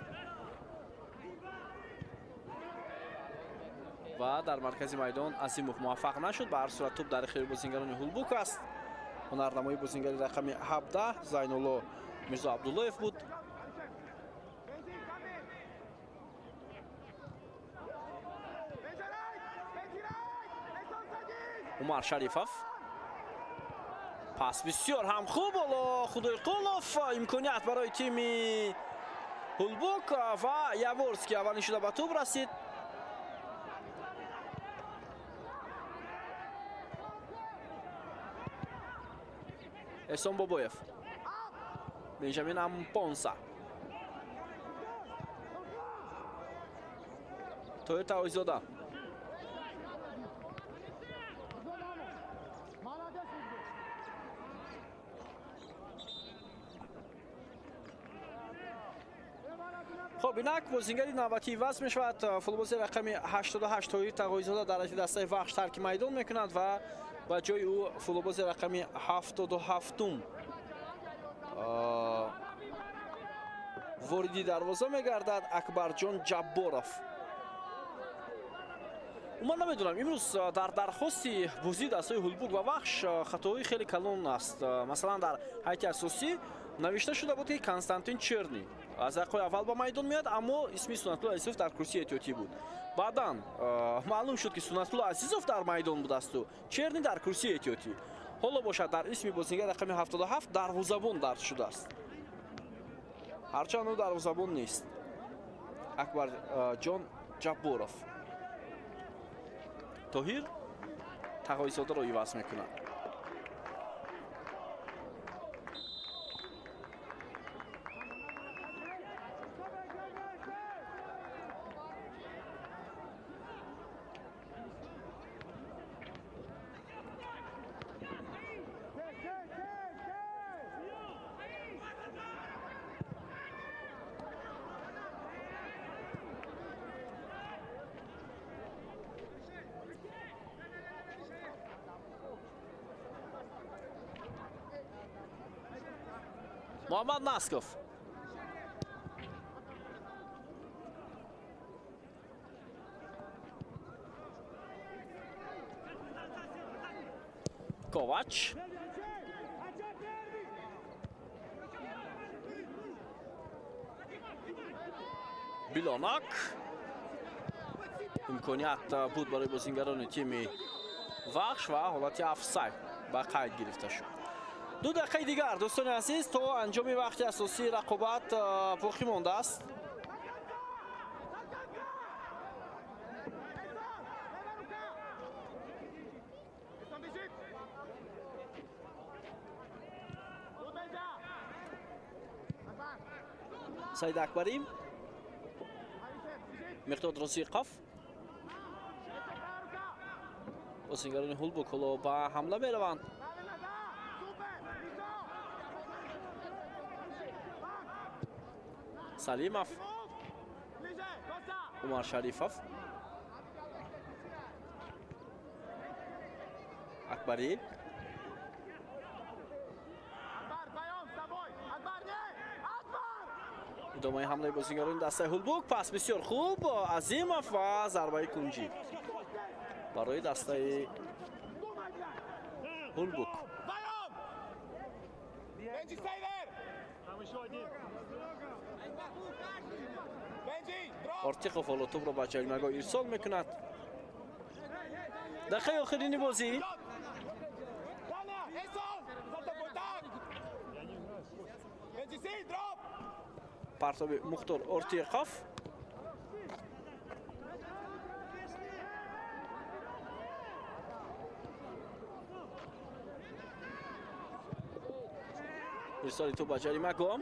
و در مرکز میدان عظیموف موفق نشد. به هر صورت توپ در اختیار بازیگران هولبوک است. هنرنمای بازیگری رقم 17 زینالله میرزا عبداللهیف بود. عمر شریفov پس بسیار هم خوب. حالا خدای قولوف امکانیت برای تیم هولبوک و یاورسکی اولین شده به توپ رسید. احسان بابایف، بنجامین امپونسا، تویوتا اویزادا، خب اینک بازیگری نوبتی وضع می شود. فوتبالباز رقم 88 تویوتا اویزادا در دسته بخش ترک میدان میکند و با جای او فوتبالباز رقم 77 واردی دروازه میگردد اکبرجان جباروف. من نمیدونم امروز در درخواستی بازی دسته هولبوک و بخش خطاهای خیلی کلان است. مثلا در هیئت اساسی نوشته شده بود که کنستانتین چرنی از دقیقه اول با میدان میاد، اما اسمی سنت‌الله عزیزوف در کرسی احتیاطی بود. بعدا معلوم شد که سنت‌الله عزیزوف در میدان بود است و چرنی در کرسی احتیاطی. حالا باشد در اسم بازیگر رقم 77 دروازه‌بان درج شده است، هرچند او دروازه‌بان نیست. اکبرجان جباروف. طاهر تقوی‌زاده را عوض میکند. محمد ناسکوف، کوواچ، بیلاناک. امکانیت بود برای بازیگران تیم وخش و حالت افساید با قید گرفته شد. 2 دقیقه دیگر دوستان عزیز تا انجام وقت اساسی رقابت باقی مانده است. سعید اکبری، مقداد رزیقوف، بازیگران هولبوک حالا به حمله میروند. سلیموف، عمر شریفov، اکبری، ادامه حمله بازیگران دسته هولبوک. پس بسیار خوب عظیموف و ضربه کنجی برای دسته هولبوک. ортиқов ҳоло тӯбро ба ҷаримагоҳ ирсол мекунад. дақиқаи охирини бозӣ партоби Мухтор Ортиқов. ирсоли тӯб ба ҷаримагоҳ.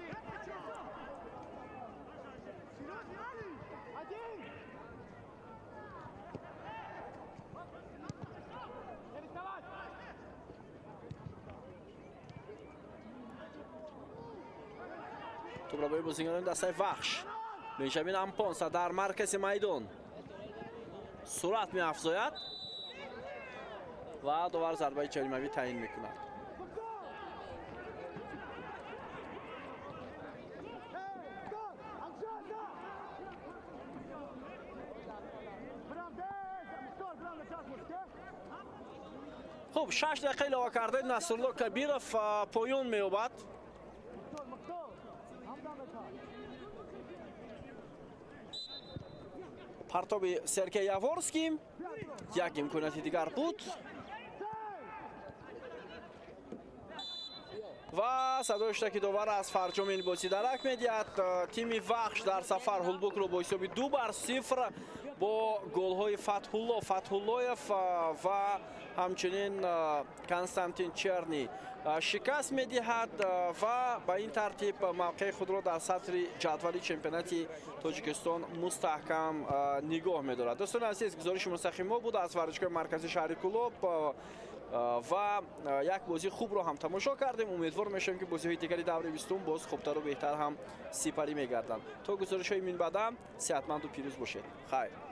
тӯбро ба бозигарони дастаи Вахш. Бенҷамин Ампонса дар маркази майдон суръат меафзояд ва довар зарбаи ҷаримавӣ таъин мекунад. хуб 6 дақиқа илова карда Насрулло Кабиров поён меёбад. партоби Сергей Яворский як имконияти дигар буд ва садои штаки довар аз фарҷоми бозӣ дарак медиҳад. тими Вахш дар сафар Ҳулбукро бо ҳисоби 2-0 бо голҳои Фатҳуллоев ва ҳамчунин Константин Черни шикаст медиҳад ва ба ин тартиб мавқеи худро дар сатри ҷадвали чемпионати Тоҷикистон мустаҳкам нигоҳ медорад. дӯстони азиз, гузориши мустақим мо буд аз варзишгоҳи маркази шаҳри Кӯлоб ва як бозии хубро ҳам тамошо кардем. умедвор мешавем ки бозиҳои дигари даври 20 боз хубтару беҳтар ҳам сипарӣ мегарданд. то гузоришҳои минбаъда сеҳатманду пирӯз бошед. хайр.